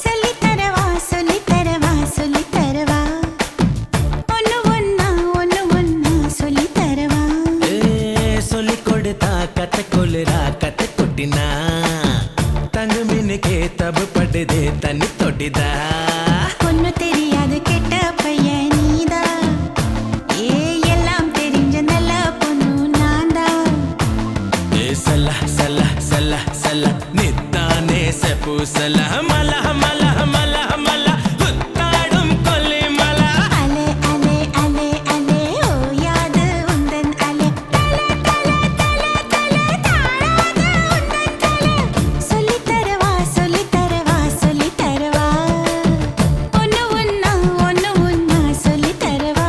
சொல்லித்தரவா சொல்லித்தரவா சொல்லித்தரவா ஒன்னு ஒன்னா சொல்லித்தரவா சொல்லிக் கொடுத்தா கத்தை கொள்ளுறா கத்தை கொட்டினா தங்கு மின்னுக்கே தபு படுதே தண்ணி தொட்டிதா ஒன்னு தெரியாது கெட்ட பையன் நீதா ஏ எல்லாம் தெரிஞ்ச நல்ல பொண்ணு நான்தா சல்ல சல்ல சல்ல சல்ல நித்தானே செப்பு சல்ல மல மல மல மல புத்தாடும் கொல்லி மல அலே அலே அலே அலே ஓயாது உந்தன் அலே தல தல தல தல தாழாது உந்தன் தல சொல்லித்தரவா சொல்லித்தரவா சொல்லித்தரவா ஒன்னு ஒன்னா சொல்லித்தரவா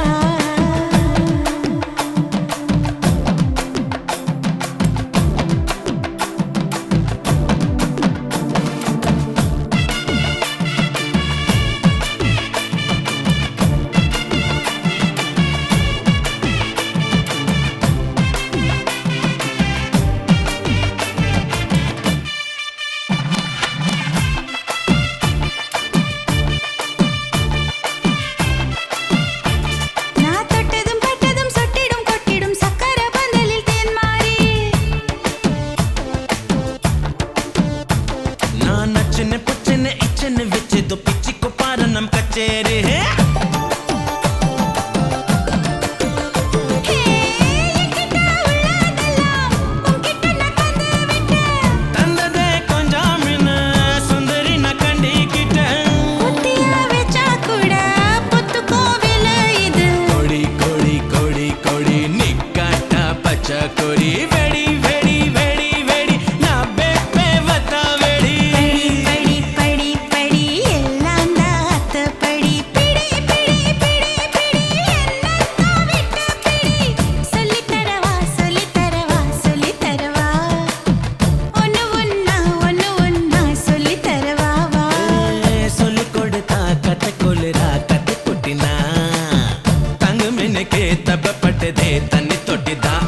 படுதே தண்ணி தொட்டிதான்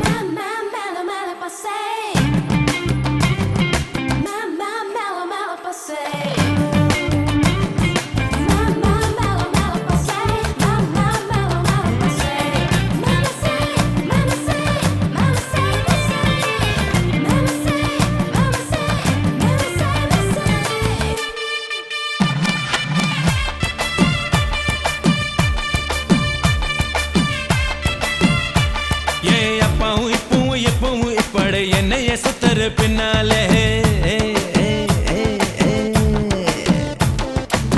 Mamma mela mela passei. Mamma mela mela passei. Mamma mela mela passei. Mamma mela mela passei. Mama say, mama say, mama say, mama say, mama say, mama say, mama say. ஏ அப்பாவும் இப்பவும் எப்பவும் இப்பட என்னைய சுத்தரு பின்னாலே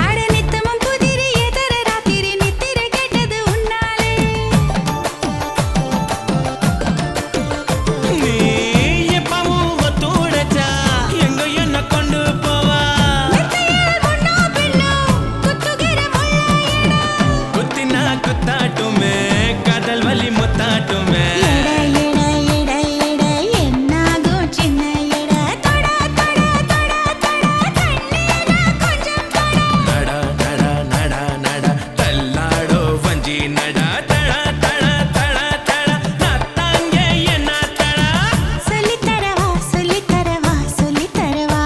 அட நித்தமும் புதிரி எதர ராத்திரி நித்திர கேட்டது உன்னாலே நீ எப்பவும் ஒத்துழைச்சா எங்க என்ன கொண்டு போவா மெத்தையில் முன்னோ பின்னோ குத்துகிற முள்ளாயடா குத்தினா குத்தாட்டுமே காதல் வலி முத்தாட்டுமே எடை எடை எடை எடை என்னாகும் சின்ன எடை தொட தொட தொட தொட கண்ணீரா கொஞ்சம் தொட நடா நடா நடா நடா தள்ளாடோ வஞ்சி நடா தடா தடா தடா தடா நாத்தாங்கே என்ன தடா சொல்லித் தரவா சொல்லித் தரவா சொல்லித் தரவா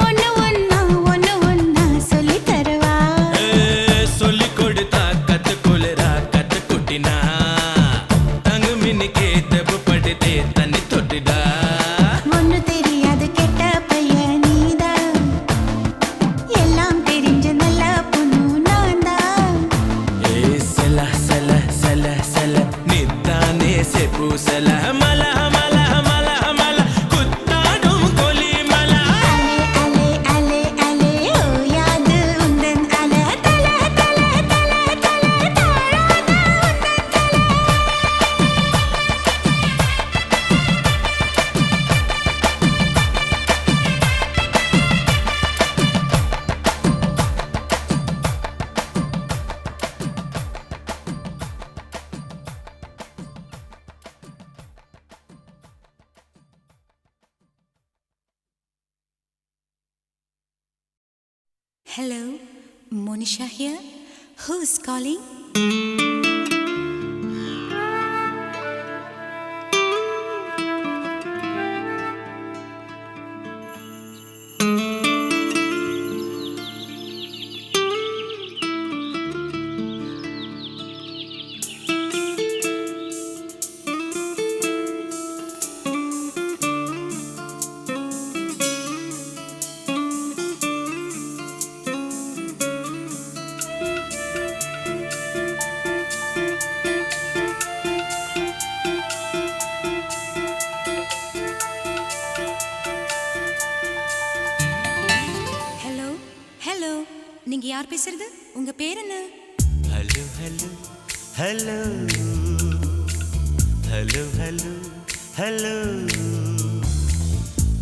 ஒன்னு ஒன்னா சொல்லித் தரவா சொல்லி கொடுத்தா கத்து குளிரா கத்து குட்டினா தங்கு மின்னுக்கே தெப்பு படுதே தண்ணி தொட்டிடா ஒன்னு தெரியாது கெட்ட பையன் நீதான் எல்லாம் தெரிஞ்ச நல்ல பொண்ணு நான்தான் ஏ செல செல செல செல நித்தானே செப்பு செல மல மல மல மல குத்தாடும் கொலி மல அலே அலே அலே அலே ஓயாது உந்தன் அல தல தல தல தல தாழாத உந்தன் தல Hello, Monisha here. Who's calling? Hello, hello. நீங்க யார் பேசுறது? உங்க பேர் என்ன? Hello hello hello hello hello hello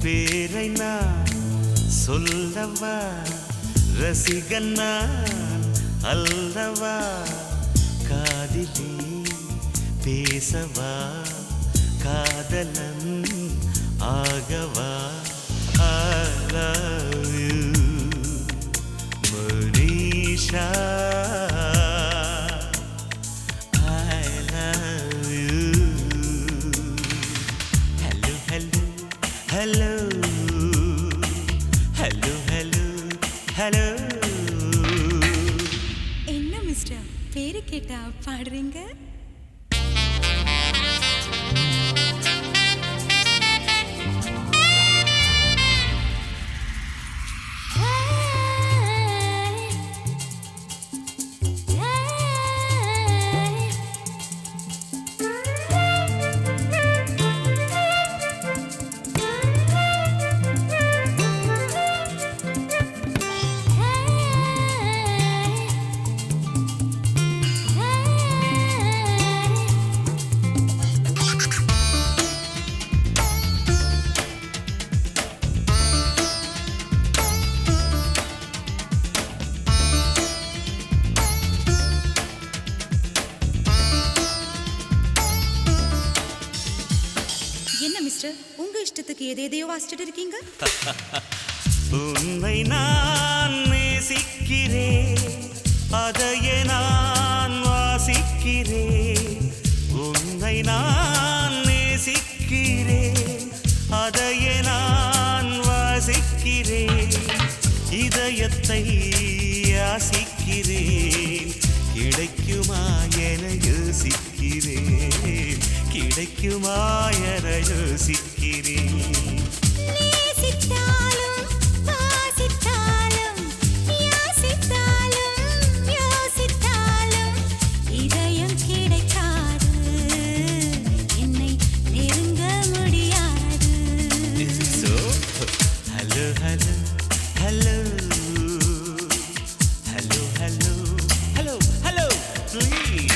பேரை நான் சொல்லவா ரசிகன் நான் அல்லவா காதிலே பேசவா காதலன் ஆகவா I love you Monisha I love you Hello hello hello hello hello hello என்ன மிஸ்டர் பேரு கேட்டா பாடுறீங்க? Hey மிஸ்டர், உங்க இஷ்டத்துக்கு எதையோ வாசிச்சுட்டு இருக்கீங்க. உன்னை நான் நேசிக்கிறேன், அதையே நான் வாசிக்கிறேன். உன்னை நான் நேசிக்கிறேன், அதையே நான் வாசிக்கிறேன். இதயத்தை யாசிக்கிறேன், கிடைக்குமா என யோசிக்கிறேன், கிடைக்குமா என யோசிக்கிறேன். நேசித்தாலும் வாசித்தாலும் யாசித்தாலும் யோசித்தாலும் இதயம் கிடைக்காது, என்னை நெருங்க முடியாது. Is it so? Hello, hello, hello. Hello, hello, hello, hello, please.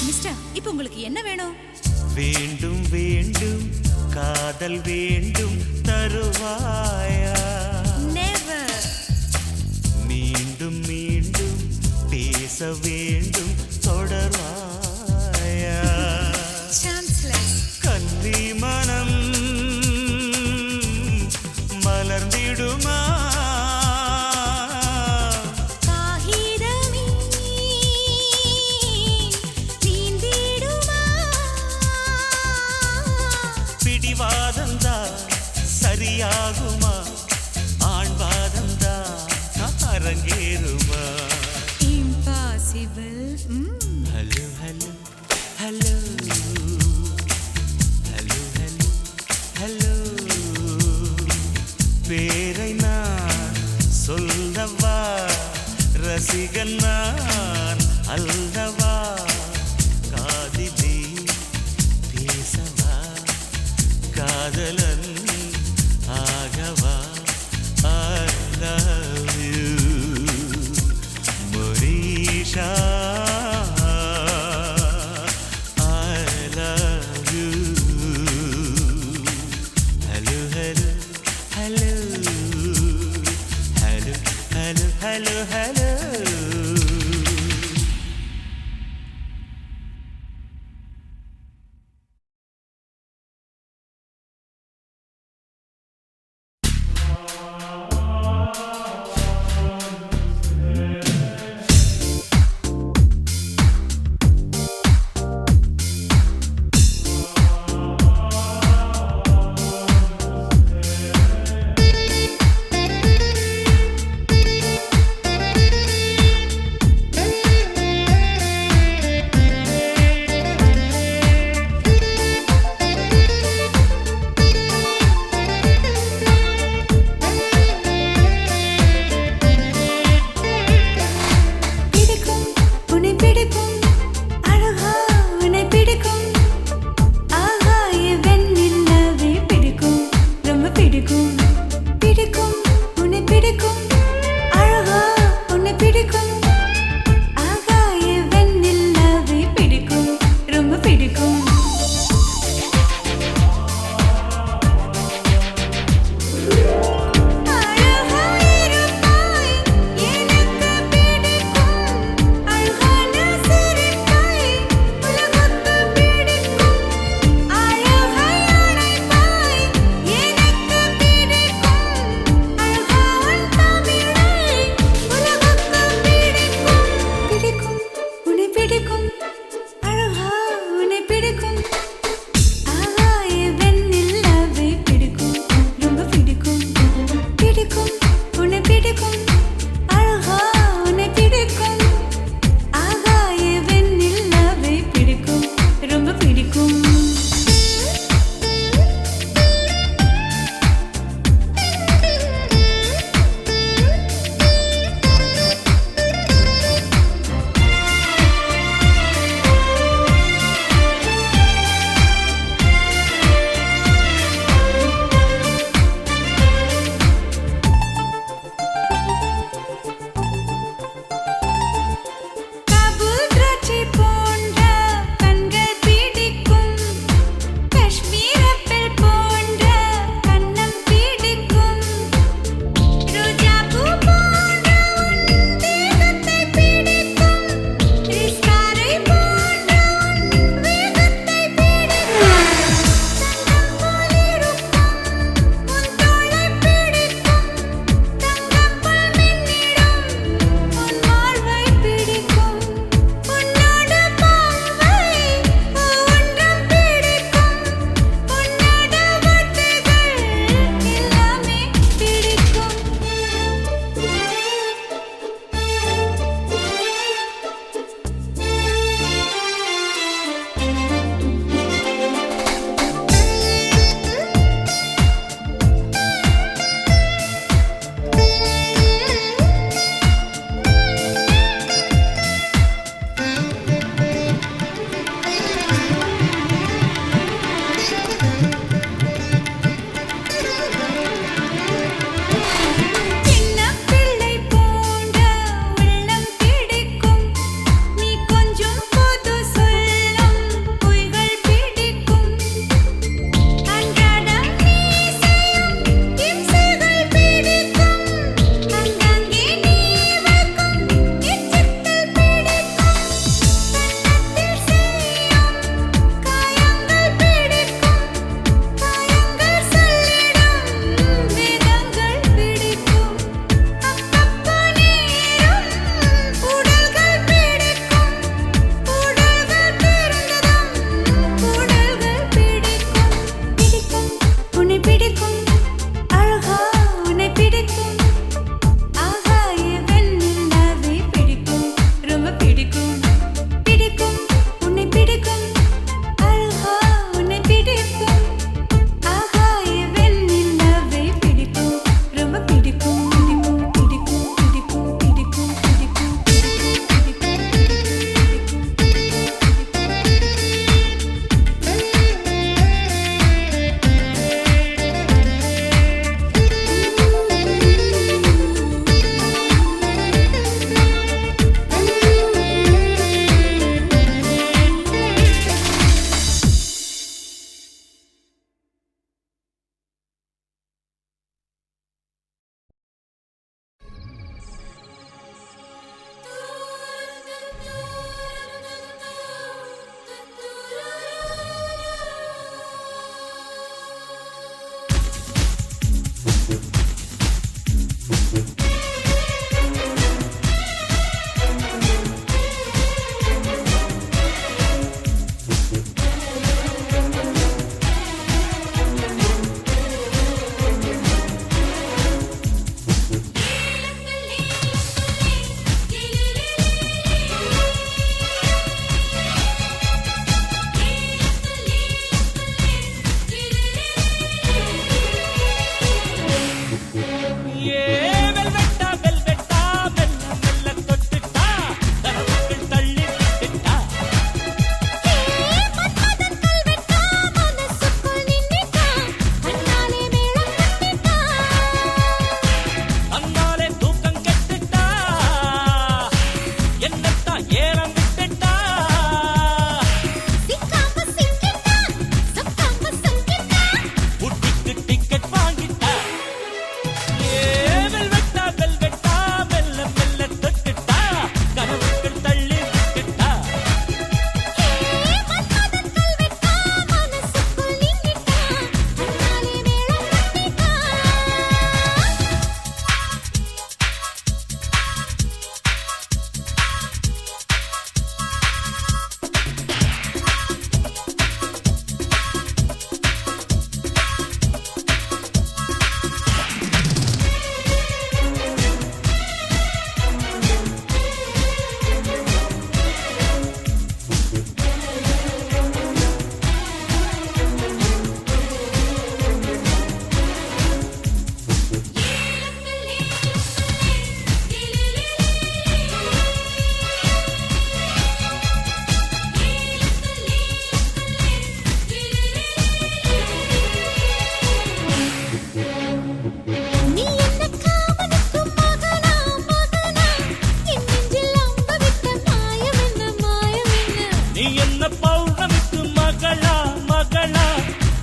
Mister, இப்போ உங்களுக்கு என்ன வேணும்? வேண்டும் வேண்டும் காதல் வேண்டும் தருவாயா, நெவர். மீண்டும் மீண்டும் பேச வேண்டும் தொடர்வாயா. சான்ஸ்லெஸ். கன்னி மனம் மலர்ந்திடுமா, காகிதமே நீந்திடுமா, பிடிவாதந்தா சரியாகுமா, ஆண்பாதந்தா அரங்கேறுமா. Impossible. Hello hello hello hello hello hello. பேரை நான் சொல்லவா, ரசிகன் நான் அல்லவா, காதிலே பேசவா, காதலன் ஆகவா. I love you, Monisha. I love you. Hello, hello, hello, hello, hello, hello, hello.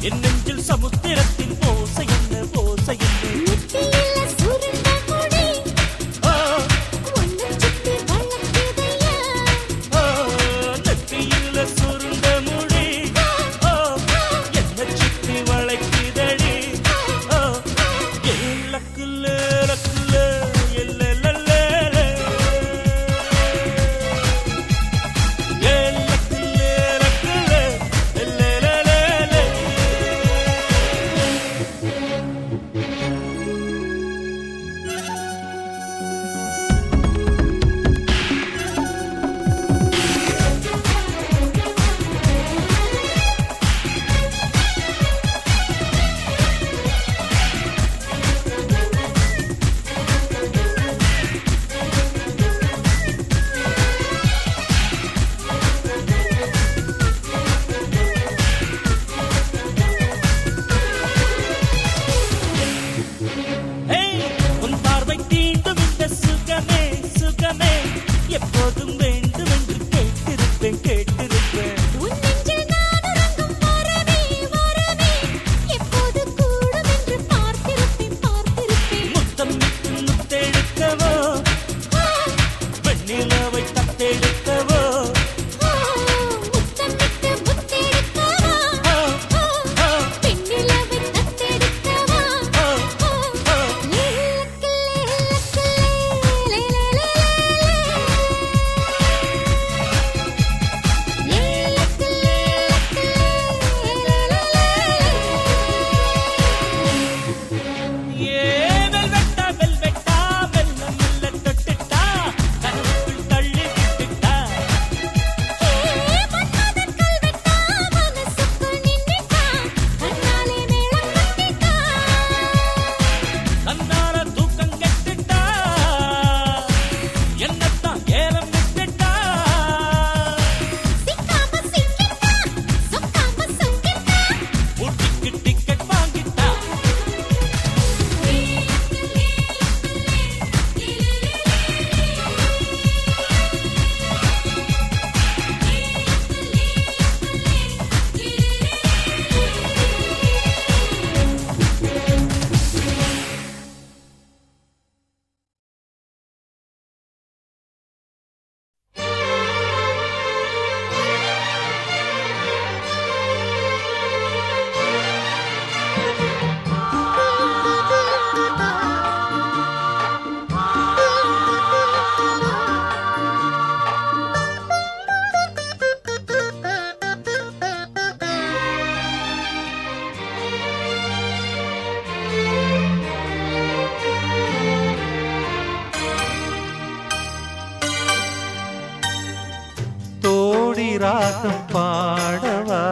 என் நெஞ்சில் சமுத்திரத்தின் ஓசை என்ன ஓசை என்ன நெத்தியில சுருண்ட முடி ஆ, ஒன்னு சுத்தி வளர்க்குதையா ஆ, நெத்தியில சுருண்ட முடி ஆ, என்ன சுத்தி வளைக்குதடி ஆ, ஏலக்குல லக்குல எல்லெல்லல்லே ஏலக்குல லக்குல எல்லெல்லல்லே ஏய், உன் பார்வை தீண்டும் இந்த சுகமே சுகமே எப்போதும் வேண்டும் என்று கேட்டிருப்பேன் கேட்டிருப்பேன் உன் நெஞ்சில் நான் உறங்கும் வரமே வரமே எப்போது கூடும் என்று பார்த்திருப்பேன் பார்த்திருப்பேன் முத்தம் விட்டு முத்தெடுக்கவோ வெண்ணிலவை தத்தெடுக்கவோ முத்தமிட்டு முத்தெடுக்கவா ஆ, ஆ, பெண்ணிலவை தத்தெடுக்கவா ஆ, ஆ. ஏ வெல்வெட்டா வெல்வெட்டா மெல்ல மெல்ல தொட்டுட்டா கனவுக்குள் தள்ளி விட்டுட்டா தன்னால தூக்கம் கெட்டுட்டா என்னத்தான் ஏலம் விட்டுட்டா ஊட்டிக்கு டிக்கெட் வாங்கிட்டா தோடி ராகம் பாடவா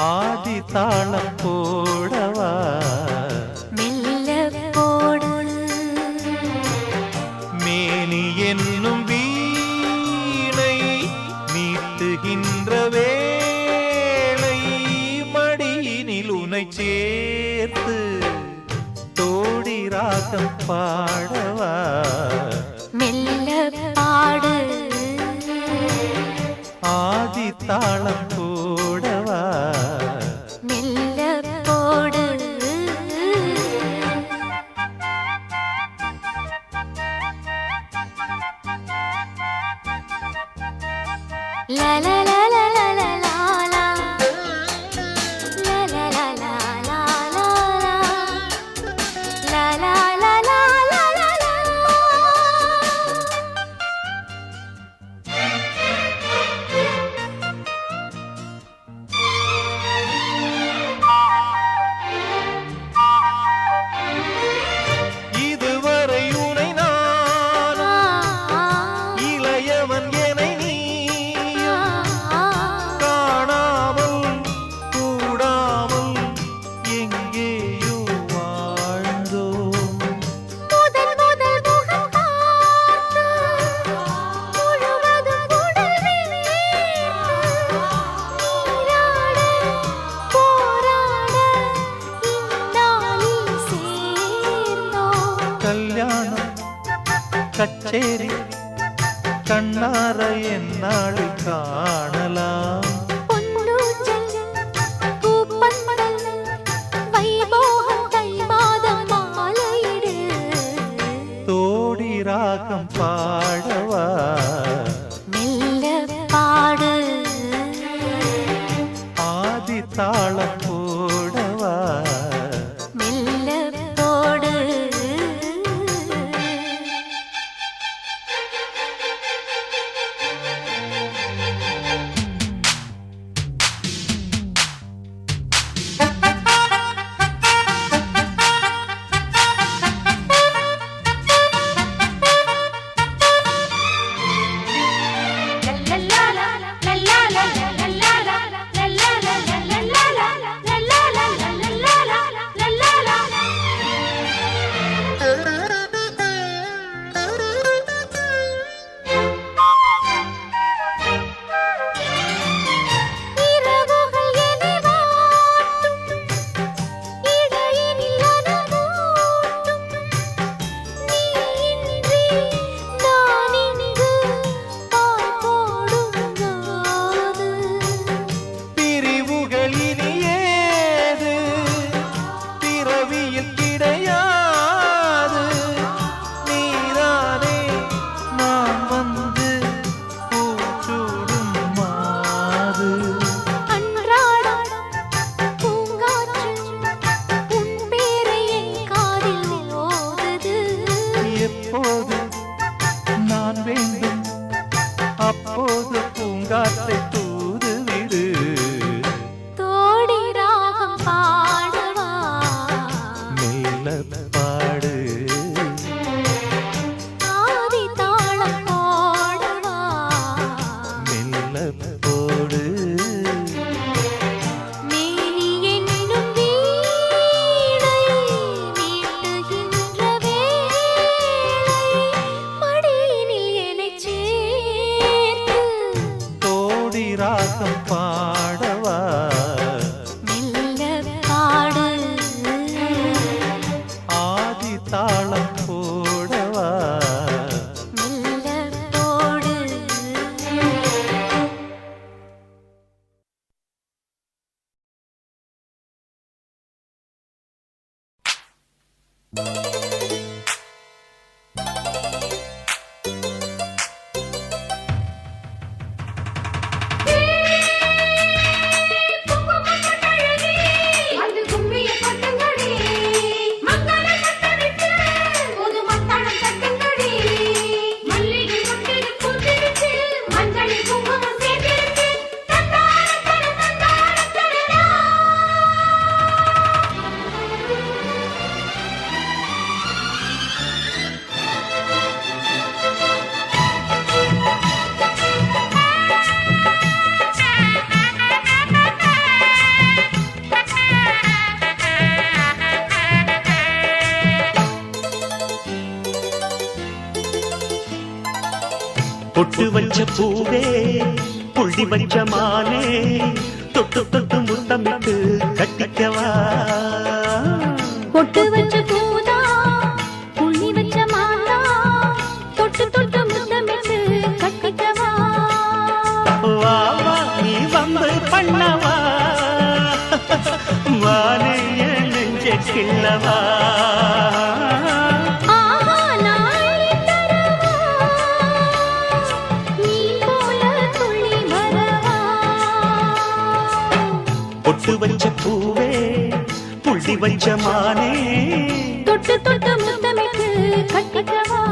ஆதி தாளம் போடவா மேனி என்னும் வீணை மீட்டுகின்ற வேளை மடியினில் உனை சேர்த்து தோடி ராகம் பாடவா ஆதி தாளம் போடவா La la la la la la la la la la la la la la la la la la la la. இதுவரை உனை நான் இளையவன் என நீ காணாமல் கூடாமல் எங்கேயோ வாழ்ந்தோம் முதல் முதல் முகம் பார்த்து முழுவதும் உடல் நீராட போராட இந்நாளில் சேர்ந்தோம். கல்யாணம் கச்சேரி கண்ணார என்னாளை காணலாம். பொன்னூஞ்சல் பூப்பந்தல் வைபோகம் தை மாதம் மாலையிடு தோடி ராகம் பாடவா மெல்ல பாடு ஆதி தாளம் போடவா மெல்ல போடு இரவுகள் என்னை வாட்டும் இடையினில் அனமூட்டும் நீ இன்றி நான் இங்கு பாய் போடுங்காது பிரிவுகள் இனி ஏது பிறவியில் கிடையாது நீதானே நான் வந்து பூச்சூடும் மாது அன்றாடம் பூங்காற்று உன் பேரை என் காதில் ஓதுது எப்போது நான் வேண்டும் அப்போது பூங்காற்றை தூது விடு தோடி ராகம் பாடவா மெல்ல பாடு ஆதி தாளம் போடவா மெல்ல போடு மேனி என்னும் வீணை மீட்டுகின்ற வேளை மடியினில் என்னைச் சேர்த்து தோடி ராகம் பாடவா மெல்ல பாடு ஆதி தாளம் போடவா மெல்ல போடு வந்து கும்மிய கொட்டுங்கடி மங்கள கொட்டடிச்சு புது மத்தளம் தட்டுங்கடி மல்லிகை மொட்டில் பூத்திருச்சு மஞ்சள் குங்குமம் சேர்த்திருச்சு தந்தாரத்தரா பொட்டு வச்ச பூவே புள்ளி வச்ச மானே தொட்டு தொட்டு முத்தமிட்டு கட்டிக்கவா பொட்டு வச்ச பூதா புள்ளி வச்ச மாதா தொட்டு தொட்டு முத்தமிட்டு கட்டிக்கவா வா வா நீ வம்பு பண்ணவா வானே என் நெஞ்ச கிள்ளவா ஆஹா நாளை தரவா நீ போல துள்ளி வரவா பொட்டு வச்ச பூவே புள்ளி வச்ச மானே தொட்டு தொட்டு முத்தமிட்டு கட்டிக்கவா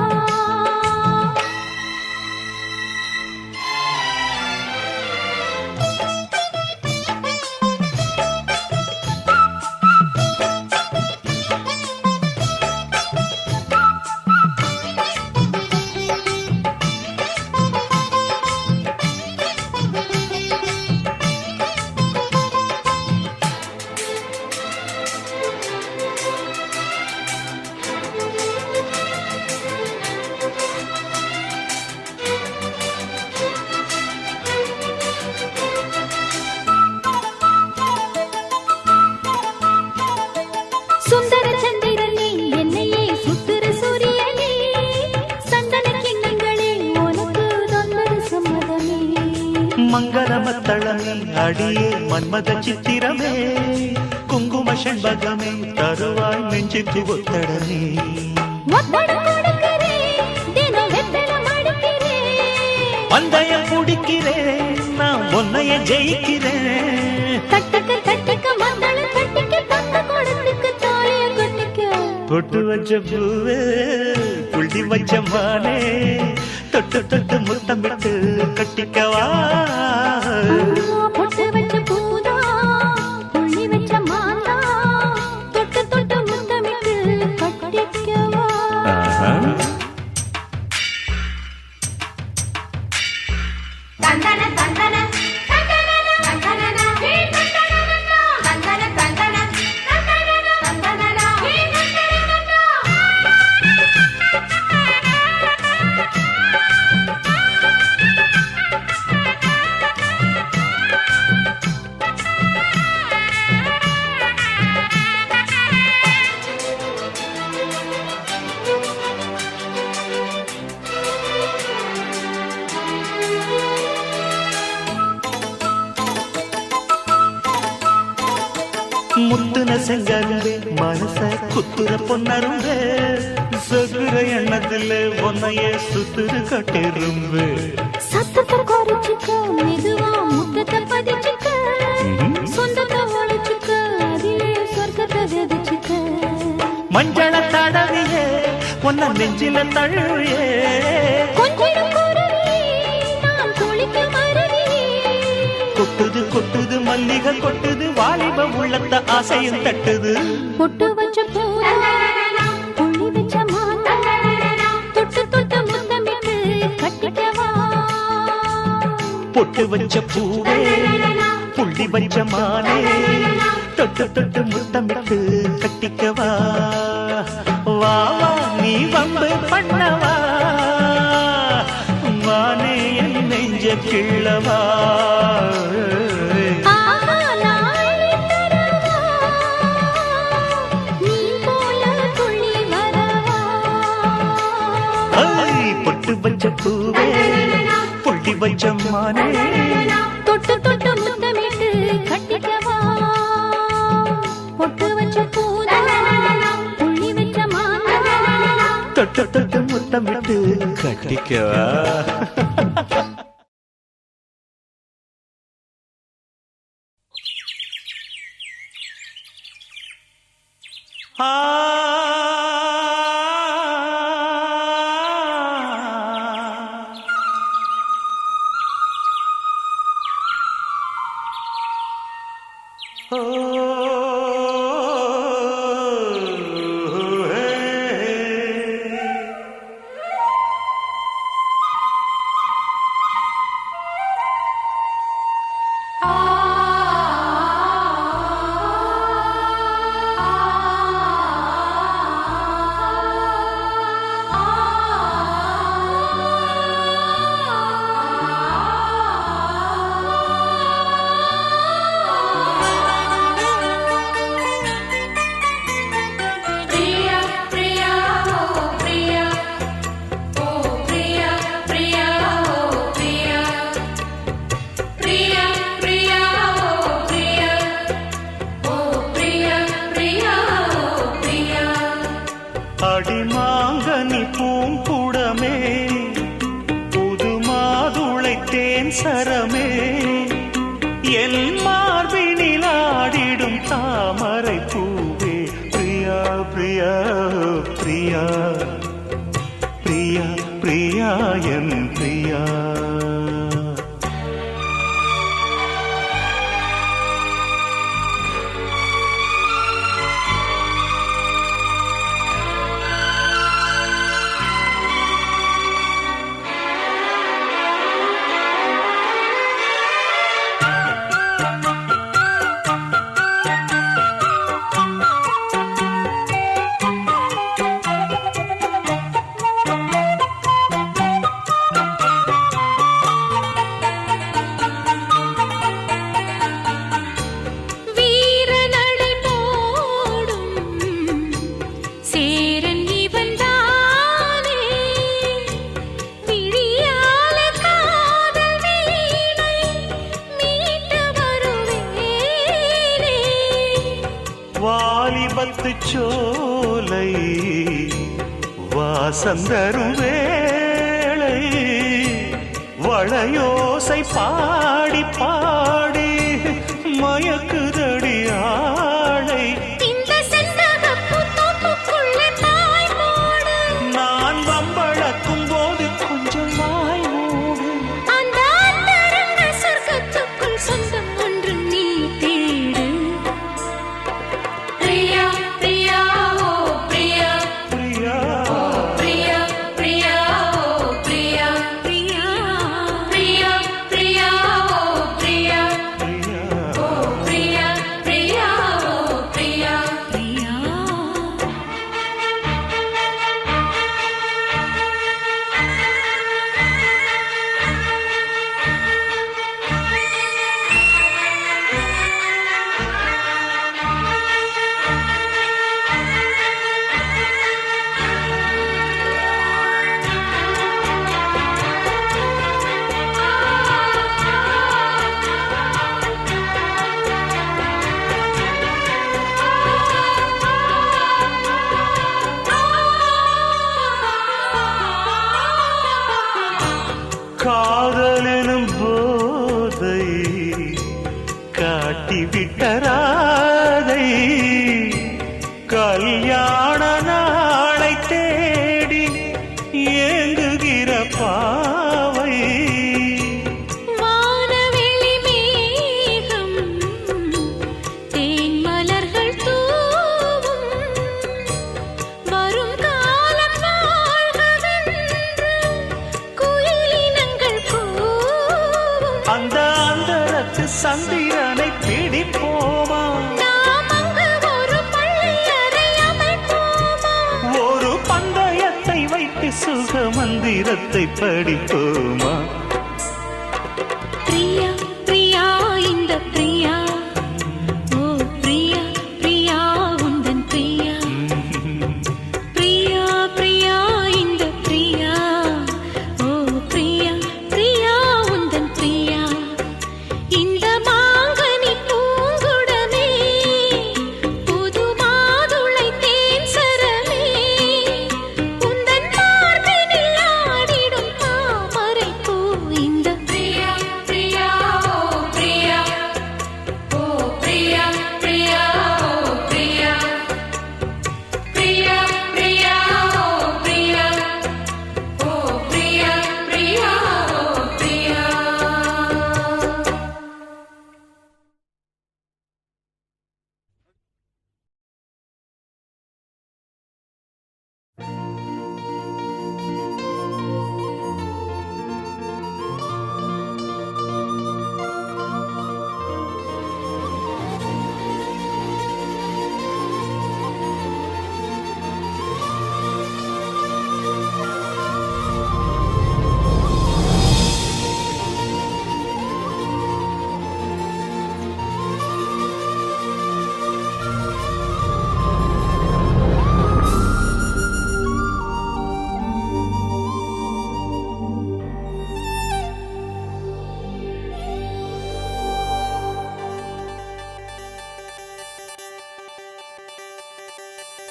மத்தளமே அடியே மன்மத சித்திரமே குங்கும செண்பகமே தருவாய் நெஞ்சுக்கு ஒத்தடமே ஒத்தடம் கொடுக்கிறேன், தினம் வெத்தலை மடிக்கிறேன். பந்தயம் பிடிக்கிறேன் நான் உன்னைய ஜெயிக்கிறேன் தட்டுக்க மத்தளம் தட்டிக்க தந்த குடத்துக்கு தாலிய கட்டிக்க. பொட்டு வச்ச பூவே புள்ளி வச்ச மானே தொட்டு தொட்டு முத்தமிட்டு கட்டிக்கவா பொட்டு வச்ச பூதா, புள்ளி வச்ச மாந்தா, தொட்டு தொட்டு முத்தமிட்டு கட்டிக்கவா. தந்தன தந்தன தந்தன தந்தன ஹே தந்தன தந்தன தந்தன தந்தன தந்தன ஹே தந்தன. முத்துன செங்கரும்பே மனச குத்துற பொன்னரும்பே சொகுற எண்ணத்துல ஒன்னைய சுத்துரு கட்டிரும்பு சத்தத்தை குறைச்சுக்க, மெதுவா முத்தத்தை பதிச்சுக்க, சொந்தத்தை ஒழிச்சுக்க, அதிலே சொர்க்கத்தை விதைச்சுக்க. மஞ்சள தடவியே ஒன்ன நெஞ்சில தழுவியே கொஞ்சிடும் குருவி, நான் குளிக்கும் அருவி. கொட்டுது கொட்டுது மல்லிகை கொட்டுது வாலிப உள்ளத்த ஆசையும் தட்டுது பொட்டு வச்ச பூவா, புள்ளி வச்ச மாந்தா, தொட்டு தொட்டு முத்தமிட்டு கட்டிக்கவா. பொட்டு வச்ச பூவே புள்ளி வச்ச மானே தொட்டு தொட்டு முத்தமிட்டு கட்டிக்கவா வா வா நீ வம்பு பண்ணவா மானே என் நெஞ்ச கிள்ளவா ஆஹா, நாளை தரவா, நீ போல துள்ளி வரவா. ஐ, பொட்டு வச்ச பூவே புள்ளி வச்ச மானே தொட்டு தொட்டு முத்தமிட்டு கட்டிக்கவா. பொட்டு வச்ச பூதா, புள்ளி வச்ச மாந்தா, தொட்டு தொட்டு முத்தமிட்டு கட்டிக்கவா பிரியா பிரியா ஓ பிரியா ஓ பிரியா பிரியா ஓ பிரியா பிரியா பிரியா ஓ பிரியா ஓ பிரியா பிரியா ஓ பிரியா. அடிமாங்கனி பூங்குடமே புது மாதுளை தேன் சரமே என் மார்பினில் ஆடிடும் தாமரை பூவே பிரியா பிரியா பிரியா பிரியா பிரியா என் பிரியா வாலிபத்து சோலை வாசந்தரும் வேளை வளையோசை பாடி பாடி மயக்குதடி ஆளை இந்த செண்பகப்பூ தோப்புக்குள்ளே தாய் போடு நான் வம்பளக்கும் போது கொஞ்சம் வாய் மூடு அந்த அந்தரங்க சொர்க்கத்துக்குள் சொந்தம் ஒன்று நீ தேடு பிரியா பிரியா ஓ பிரியா பிரியா பிரியா பிரியா ஓ பிரியா பிரியா பிரியா பிரியா ஓ பிரியா பிரியா ஓ பிரியா பிரியா ஓ பிரியா பிரியா காதலெனும் போதை காட்டிவிட்ட ராதை கல்யாண நாளை தேடி ஏங்குகிற பாவை வானவெளி மேகம் தேன் மலர்கள் தூவும் வரும் காலம் வாழ்கவென்று குயிலினங்கள் கூவும் அந்த அந்தரத்து சந்திரனை பிடிப்போமா நாம் அங்கு ஒரு பள்ளியறை அமைப்போமா ஒரு பந்தயத்தை வைத்து சுக மந்திரத்தை படிப்போமா பிரியா பிரியா இந்த பிரியா ஓ பிரியா பிரியா உந்தன் பிரியா பிரியா பிரியா இந்த பிரியா ஓ பிரியா பிரியா உந்தன் பிரியா இந்த மாங்கனி பூங்குடமே புது மாதுளை தேன் சரமே உந்தன் மார்பினில் ஆடிடும் தாமரை பூ இந்த பிரியா பிரியா ஓ பிரியா ஓ பிரியா பிரியா ஓ பிரியா பிரியா பிரியா ஓ பிரியா ஓ பிரியா பிரியா ஓ பிரியா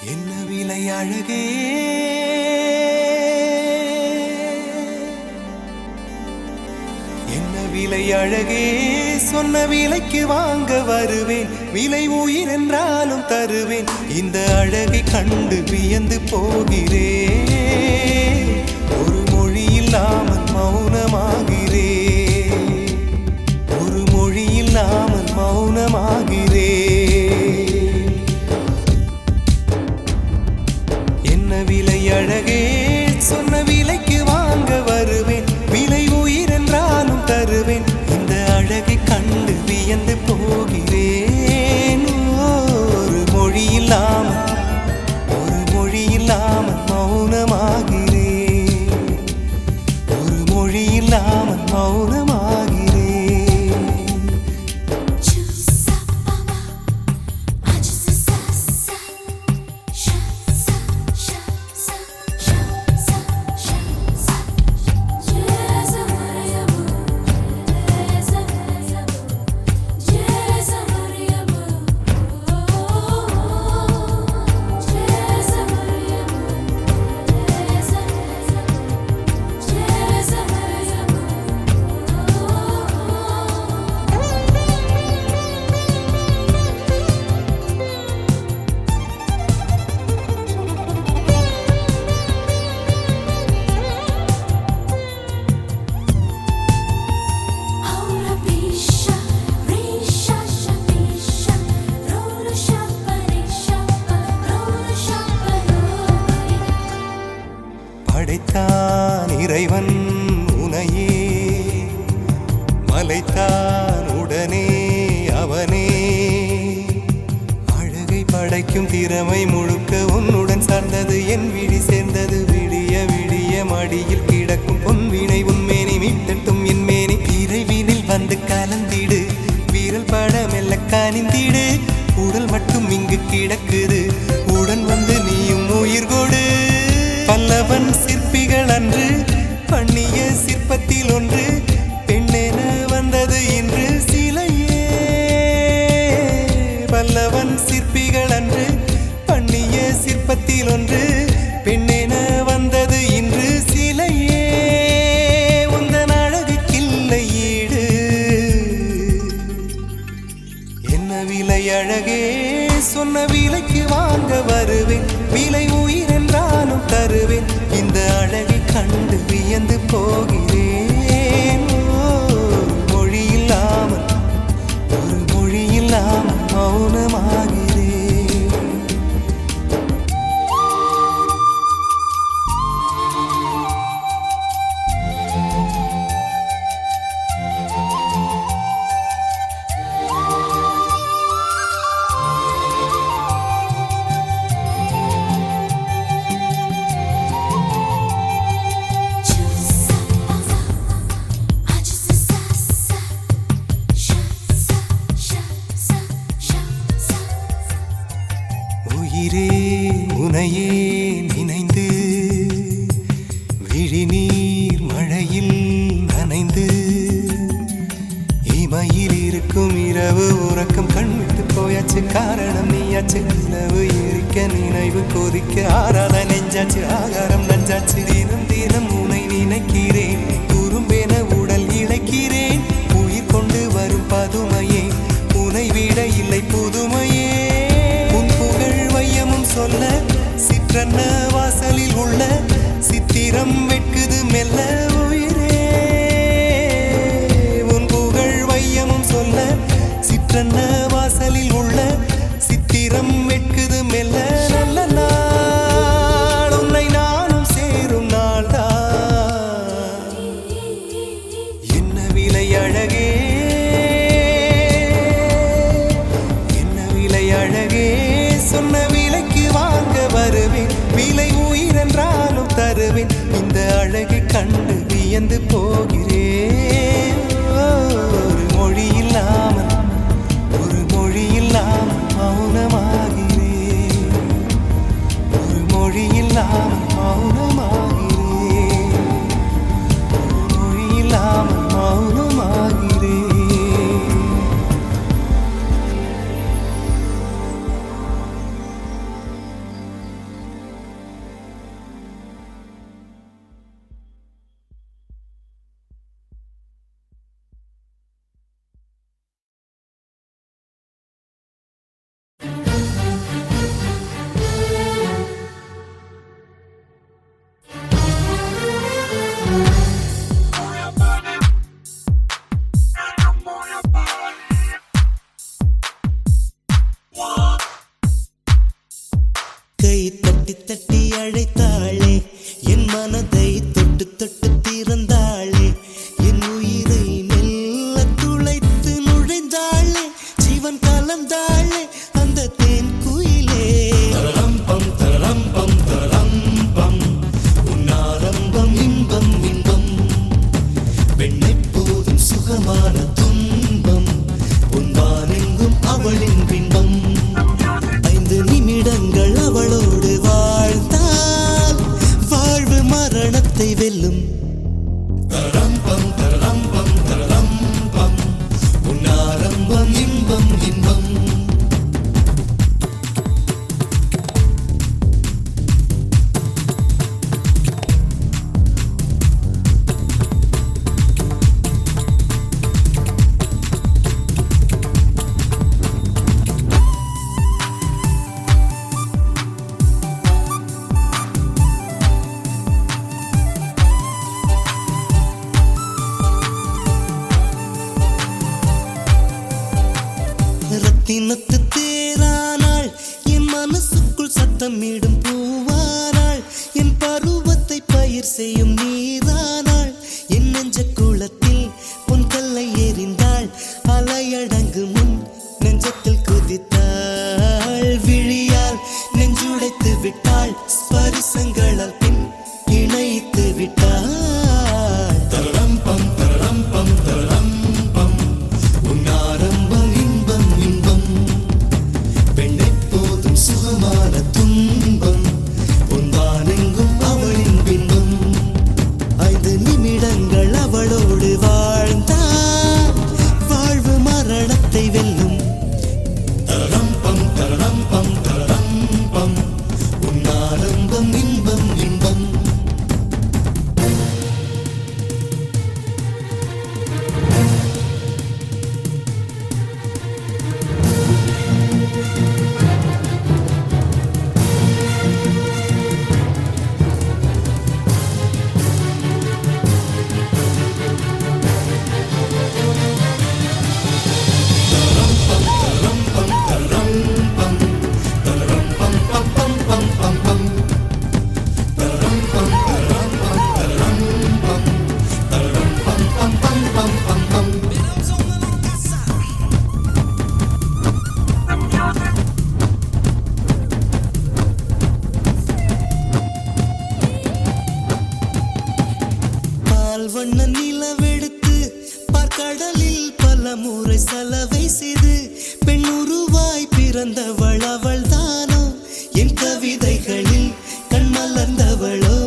என்ன விலை அழகே என்ன விலை அழகே சொன்ன விலைக்கு வாங்க வருவேன் விலை உயிர் என்றாலும் தருவேன் இந்த அழகை கண்டு வியந்து போகிறேன் ஒரு மொழி இல்லாமல் மௌனமாகிறேன் ஒரு மொழி இல்லாமல் மௌனமாகிறேன் என்ன விலை அழகே சொன்ன விலைக்கு வாங்க வருவேன் விலை உயிர் என்றாலும் தருவேன் இந்த அழகை கண்டு வியந்து போகிறேன் ஒரு மொழி இல்லாமல் மௌனமாகிறேன் ஒரு மொழி இல்லாமல் மௌனமாகிறேன் Chusa pama நடிக்கும் திறமை முழுக்க உன்னுடன் சார்ந்தது என் விழி சேர்ந்தது விடிய விடிய மடியில் கிடக்கும் பொன்வினை உன்மேனி மீட்டட்டும் என் மேனி இறைவினில் வந்து கலந்திடு வீரல் பட மெல்ல காணிந்திடு உடல் மட்டும் இங்கு கிடக்குது உடன் வந்து நீயும் உயிர் கொடு பல்லவன் சிற்பிகள் அன்று பண்ணிய சிற்பத்தில் ஒன்று பெண்ணென வந்தது இன்று சிலையே பல்லவன் சிற்பிகள் அன்று பண்ணிய சிற்பத்தில் ஒன்று பெண்ணென வந்தது இன்று சிலையே உந்தன் அழகுக்கில்லை ஈடு என்ன விலை அழகே சொன்ன விலைக்கு வாங்க வருவேன் விலை உயிர் என்றாலும் தருவேன் இந்த அழகை கண்டு வியந்து போகிறேன் மொழி இல்லாமல் ஒரு மொழி இல்லாமல் மௌனமாகிறேன் உயிரே உனையே நினைந்து விழிநீர் மழையில் நனைந்து இமையில் இருக்கும் இரவு உறக்கம் கண்விட்டு போயாச்சு காரணம் நீயாச்சு நிலவு எரிக்க நினைவு கொதிக்க ஆறாத நெஞ்சாச்சு ஆகாரம் நஞ்சாச்சு தினம் தினம் உனை நினைக்கிறேன் குறும்பென உடல் இழைக்கிறேன் உயிர் கொண்டு வரும் பதுமையே உனை விட இல்லை புதுமையே உன் புகழ் வையமும் சொல்ல சிற்றன்ன வாசலில் உள்ள சித்திரம் வெட்குது மெல்ல உயிரே உன் புகழ் வையமும் சொல்ல சிற்றன்ன வாசலில் உள்ள சித்திரம் வெட்குது மெல்ல நல்ல நாள் உன்னை நானும் சேரும் நாள்தான் என்ன விலை அழகே என்ன விலை அழகே சொன்ன விலைக்கு வாங்க வருவேன் விலை உயிர் என்றாலும் தருவேன் இந்த அழகை கண்டு வியந்து போகிறேன் ஒரு மொழி இல்லாமல் ஒரு மொழி இல்லாமல் மௌனமாகிறேன் ஒரு மொழி இல்லாமல் மௌனமாகிறேன் ஒரு மொழி இல்லாமல் மௌனமாகிறேன் கை தட்டி தட்டி அழைத்தாளே என் மனதை தொட்டு தொட்டு திறந்தாளே என் உயிரை மெல்ல துளைத்து நுழைந்தாளே ஜீவன் கலந்தாளே அந்த தேன் குயிலே தரம்பம் தரம்பம் தரம்பம் உன்னாரம்பம் இன்பம் இன்பம் பெண்ணை போதும் சுகமான துன்பம் உன்வானெங்கும் அவளின் பின்பம் 5 நிமிடங்கள் அவளோடு வாழ்ந்தால் வாழ்வு மரணத்தை வெல்லும் தரம்பம் தரம்பம் தரம்பம் உன்னாரம்பம் இன்பம் இன்பம் ரத்தினத்து தேரானாள் என் மனசுக்குள் சத்தமிடும் பூவானாள் என் பருவத்தை பயிர் செய்யும் நீரானாள் என் நெஞ்ச குளத்தில் பொன் கல்லை எறிந்தாள் அலையடங்கு முன் நெஞ்சத்தில் குதித்தாள் விழியால் வெல்லும் தரரம் பம் தரரம் பம் தரரம் பம் உன்னாரம்பம் இன்பம் இன்பம் பால் வண்ண நிலவெடுத்து பார்க்கடலில் பல முறை சலவை செய்து பெண் உருவாய் பிறந்தவள் அவள் தானோ என் கவிதைகளில் கண் மலர்ந்தவளோ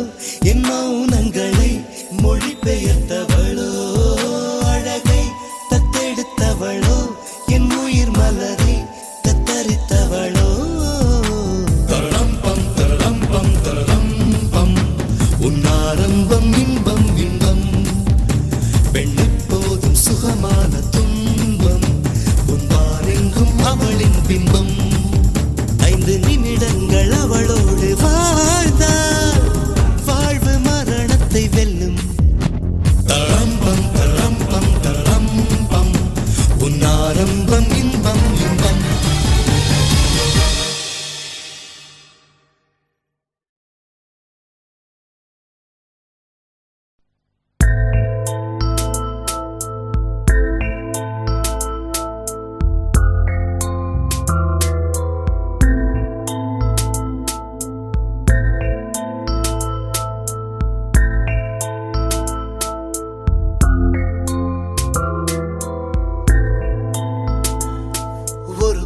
என் மௌனங்களை மொழிபெயர்த்தவளோ அழகை தத்தெடுத்தவளோ என் உயிர் மலரை தத்தரித்தவளோ தரரம் பம் தரரம் பம் தரரம் பம் உன்னாரம்பம் இன்பம் இன்பம் பெண்ணெப்போதும் சுகமான துன்பம் உன்பாரெங்கும் அவளின் பிம்பம் 5 நிமிடங்கள் அவளோடு வாழ்ந்தால் வாழ்வு மரணத்தை வெல்லும் தரரம் பம் தரரம் பம் தரரம் பம் உன்னாரம்பம் இன்பம் இன்பம் ஒரு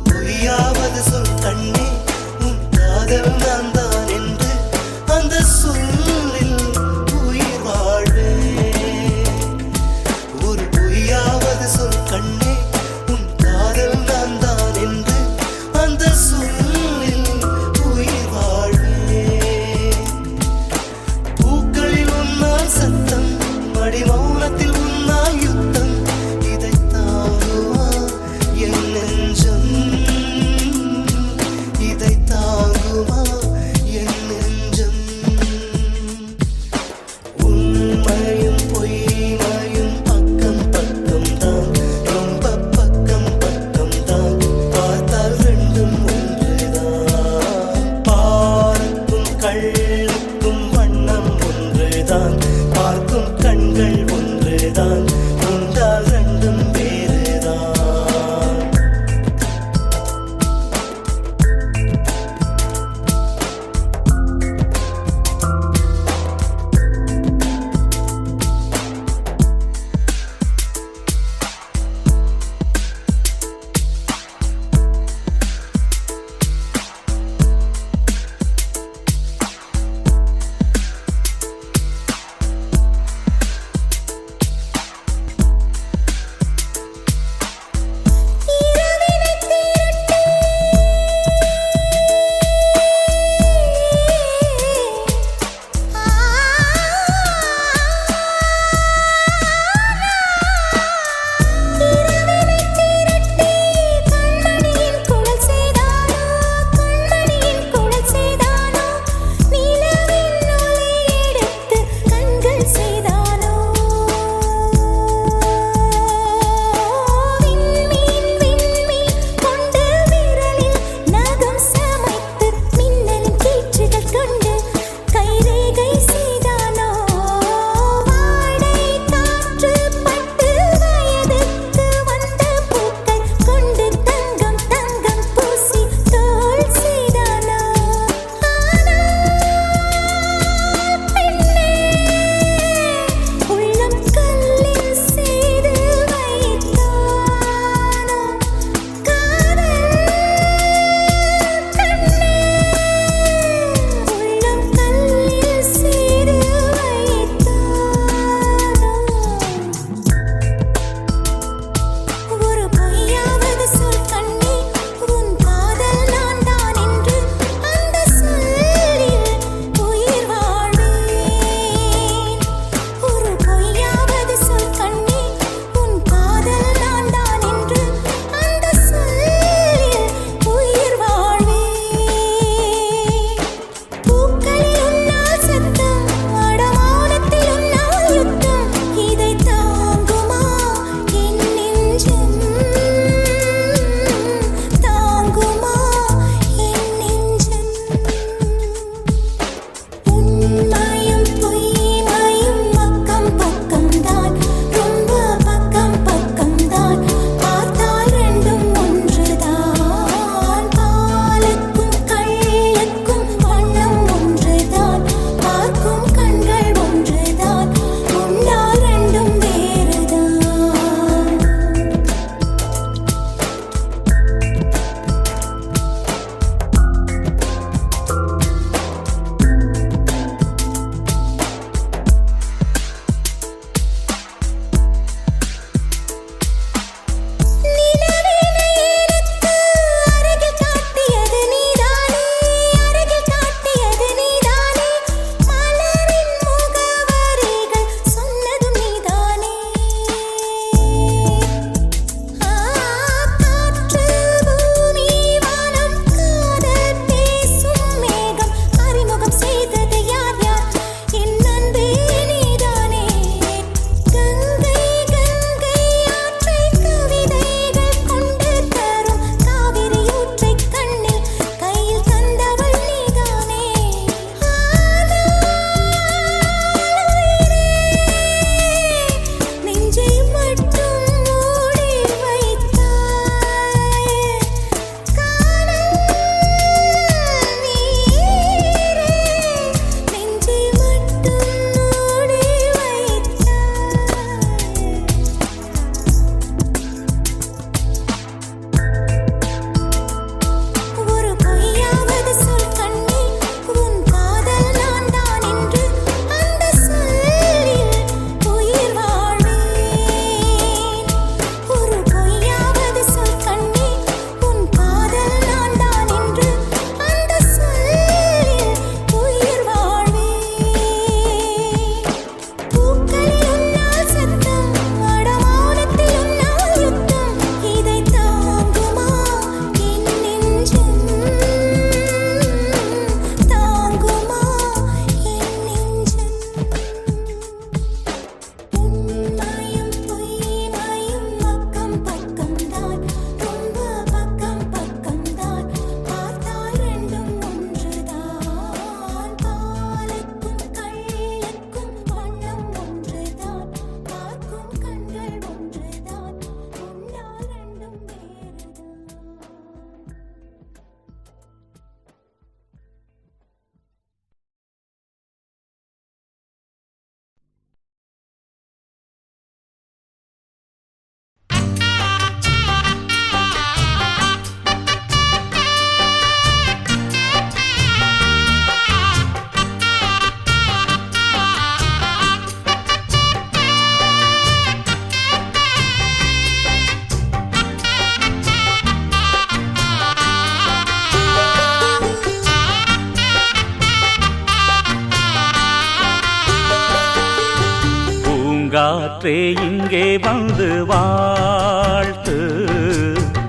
பூங்காற்றே இங்கே வந்து வாழ்த்து,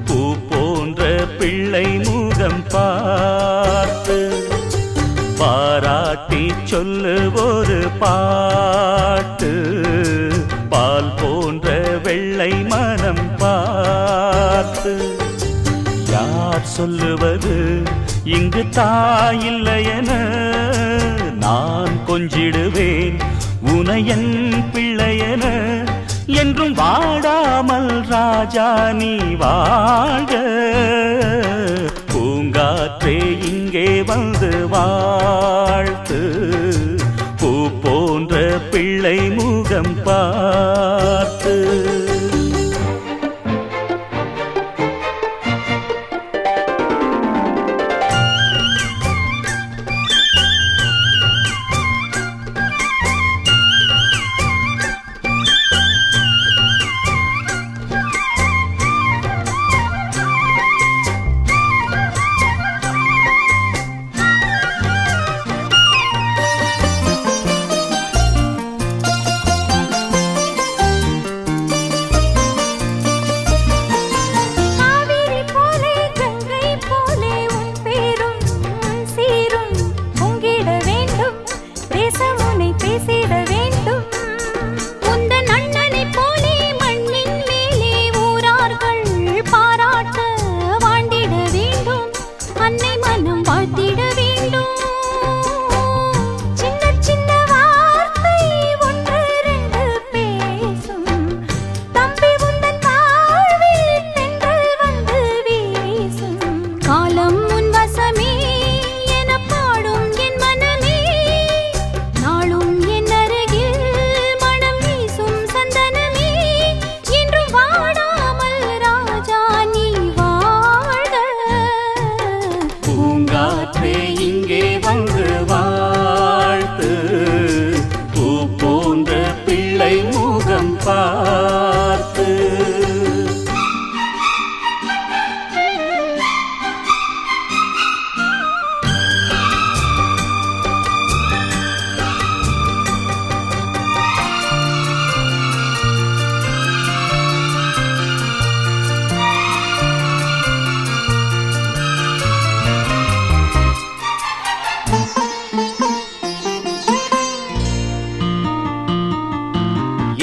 பூ போன்ற பிள்ளை முகம் பார்த்து, பாராட்டி சொல்லு ஒரு பாட்டு, பால் போன்ற வெள்ளை மனம் பார்த்து. யார் சொல்லுவது இங்கு தாயில்லையென, நான் கொஞ்சிடுவேன் உனையன் பிள்ளையென, என்றும் வாடாமல் ராஜா நீ வாழ்க. பூங்காற்றே இங்கே வந்து வாழ்த்து, பூ போன்ற பிள்ளை முகம் பார்த்து. காவிரி போலே கங்கை போலே உன் பேரும் சீரும் பொங்கிட வேண்டும், தேசம் உன்னை பேசிட வேண்டும். உந்தன் அண்ணனைப் போலே மண்ணின் மேலே ஊரார்கள் பாராட்ட வாழ்ந்திட வேண்டும், அன்னை மனம் வாழ்த்திட வேண்டும். சின்ன சின்ன வார்த்தை ஒன்று ரெண்டு பேசும், தம்பி உந்தன் வாழ்வில் தென்றல் வந்து வீசும். காலம் உன் வசமே என பாடும் என் மனமே, நாளும் என் அருகில் மனம் வீசும் சந்தனமே, என்றும் வாடாமல் ராஜா நீ வாழ்க. பூங்காற்றே இங்கே வந்து வாழ்த்து, பூ போன்ற பிள்ளை முகம் பார்த்து.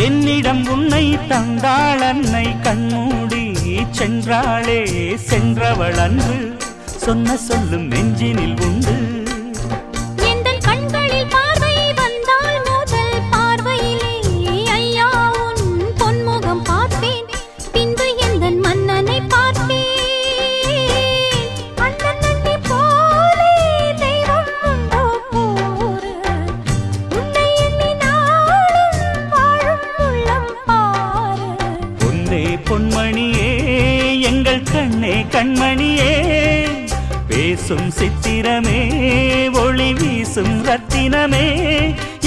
என்னிடம் உன்னை தந்தாள் அன்னை, கண்மூடி சென்றாளே சென்றவள் அன்று, சொன்ன சொல்லும் நெஞ்சினில் உண்டு. எந்தன் கண்களில் பார்வை வந்தால் முதல் பார்வையிலே ஐயா உன் பொன்முகம் பார்ப்பேன், பின்பு எந்தன் மன்னனை பார்ப்பேன். அண்ணன் அண்ணி போலே தெய்வம் உண்டோ கூறு, உன்னை எண்ணி நாளும் வாழும் உள்ளம் பாரு. பொன்னே பொன்மணியே எங்கள் கண்ணே கண்மணியே, பேசும் சித்திரமே ஒளி வீசும் ரத்தினமே,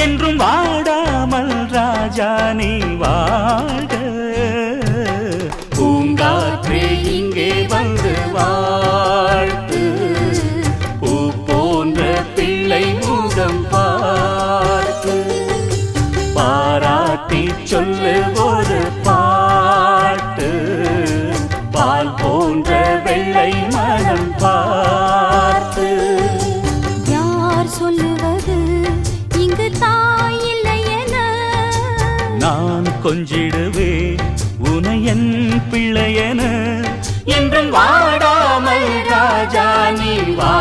என்றும் வாடாமல் ராஜா நீ வாழ்க. பூங்காற்றே இங்கே வந்து வாழ்த்து, பூ போன்ற பிள்ளை முகம் பார்த்து, பாராட்டி சொல்லு ஒரு பாட்டு, பால் போன்ற வெள்ளை மனம் பார்த்து. யார் சொல்லுவது இங்கு தாயில்லை என, நான் கொஞ்சிடுவேன் உனையன் பிள்ளையென, என்றும் வாடாமல் ராஜா நீ வா.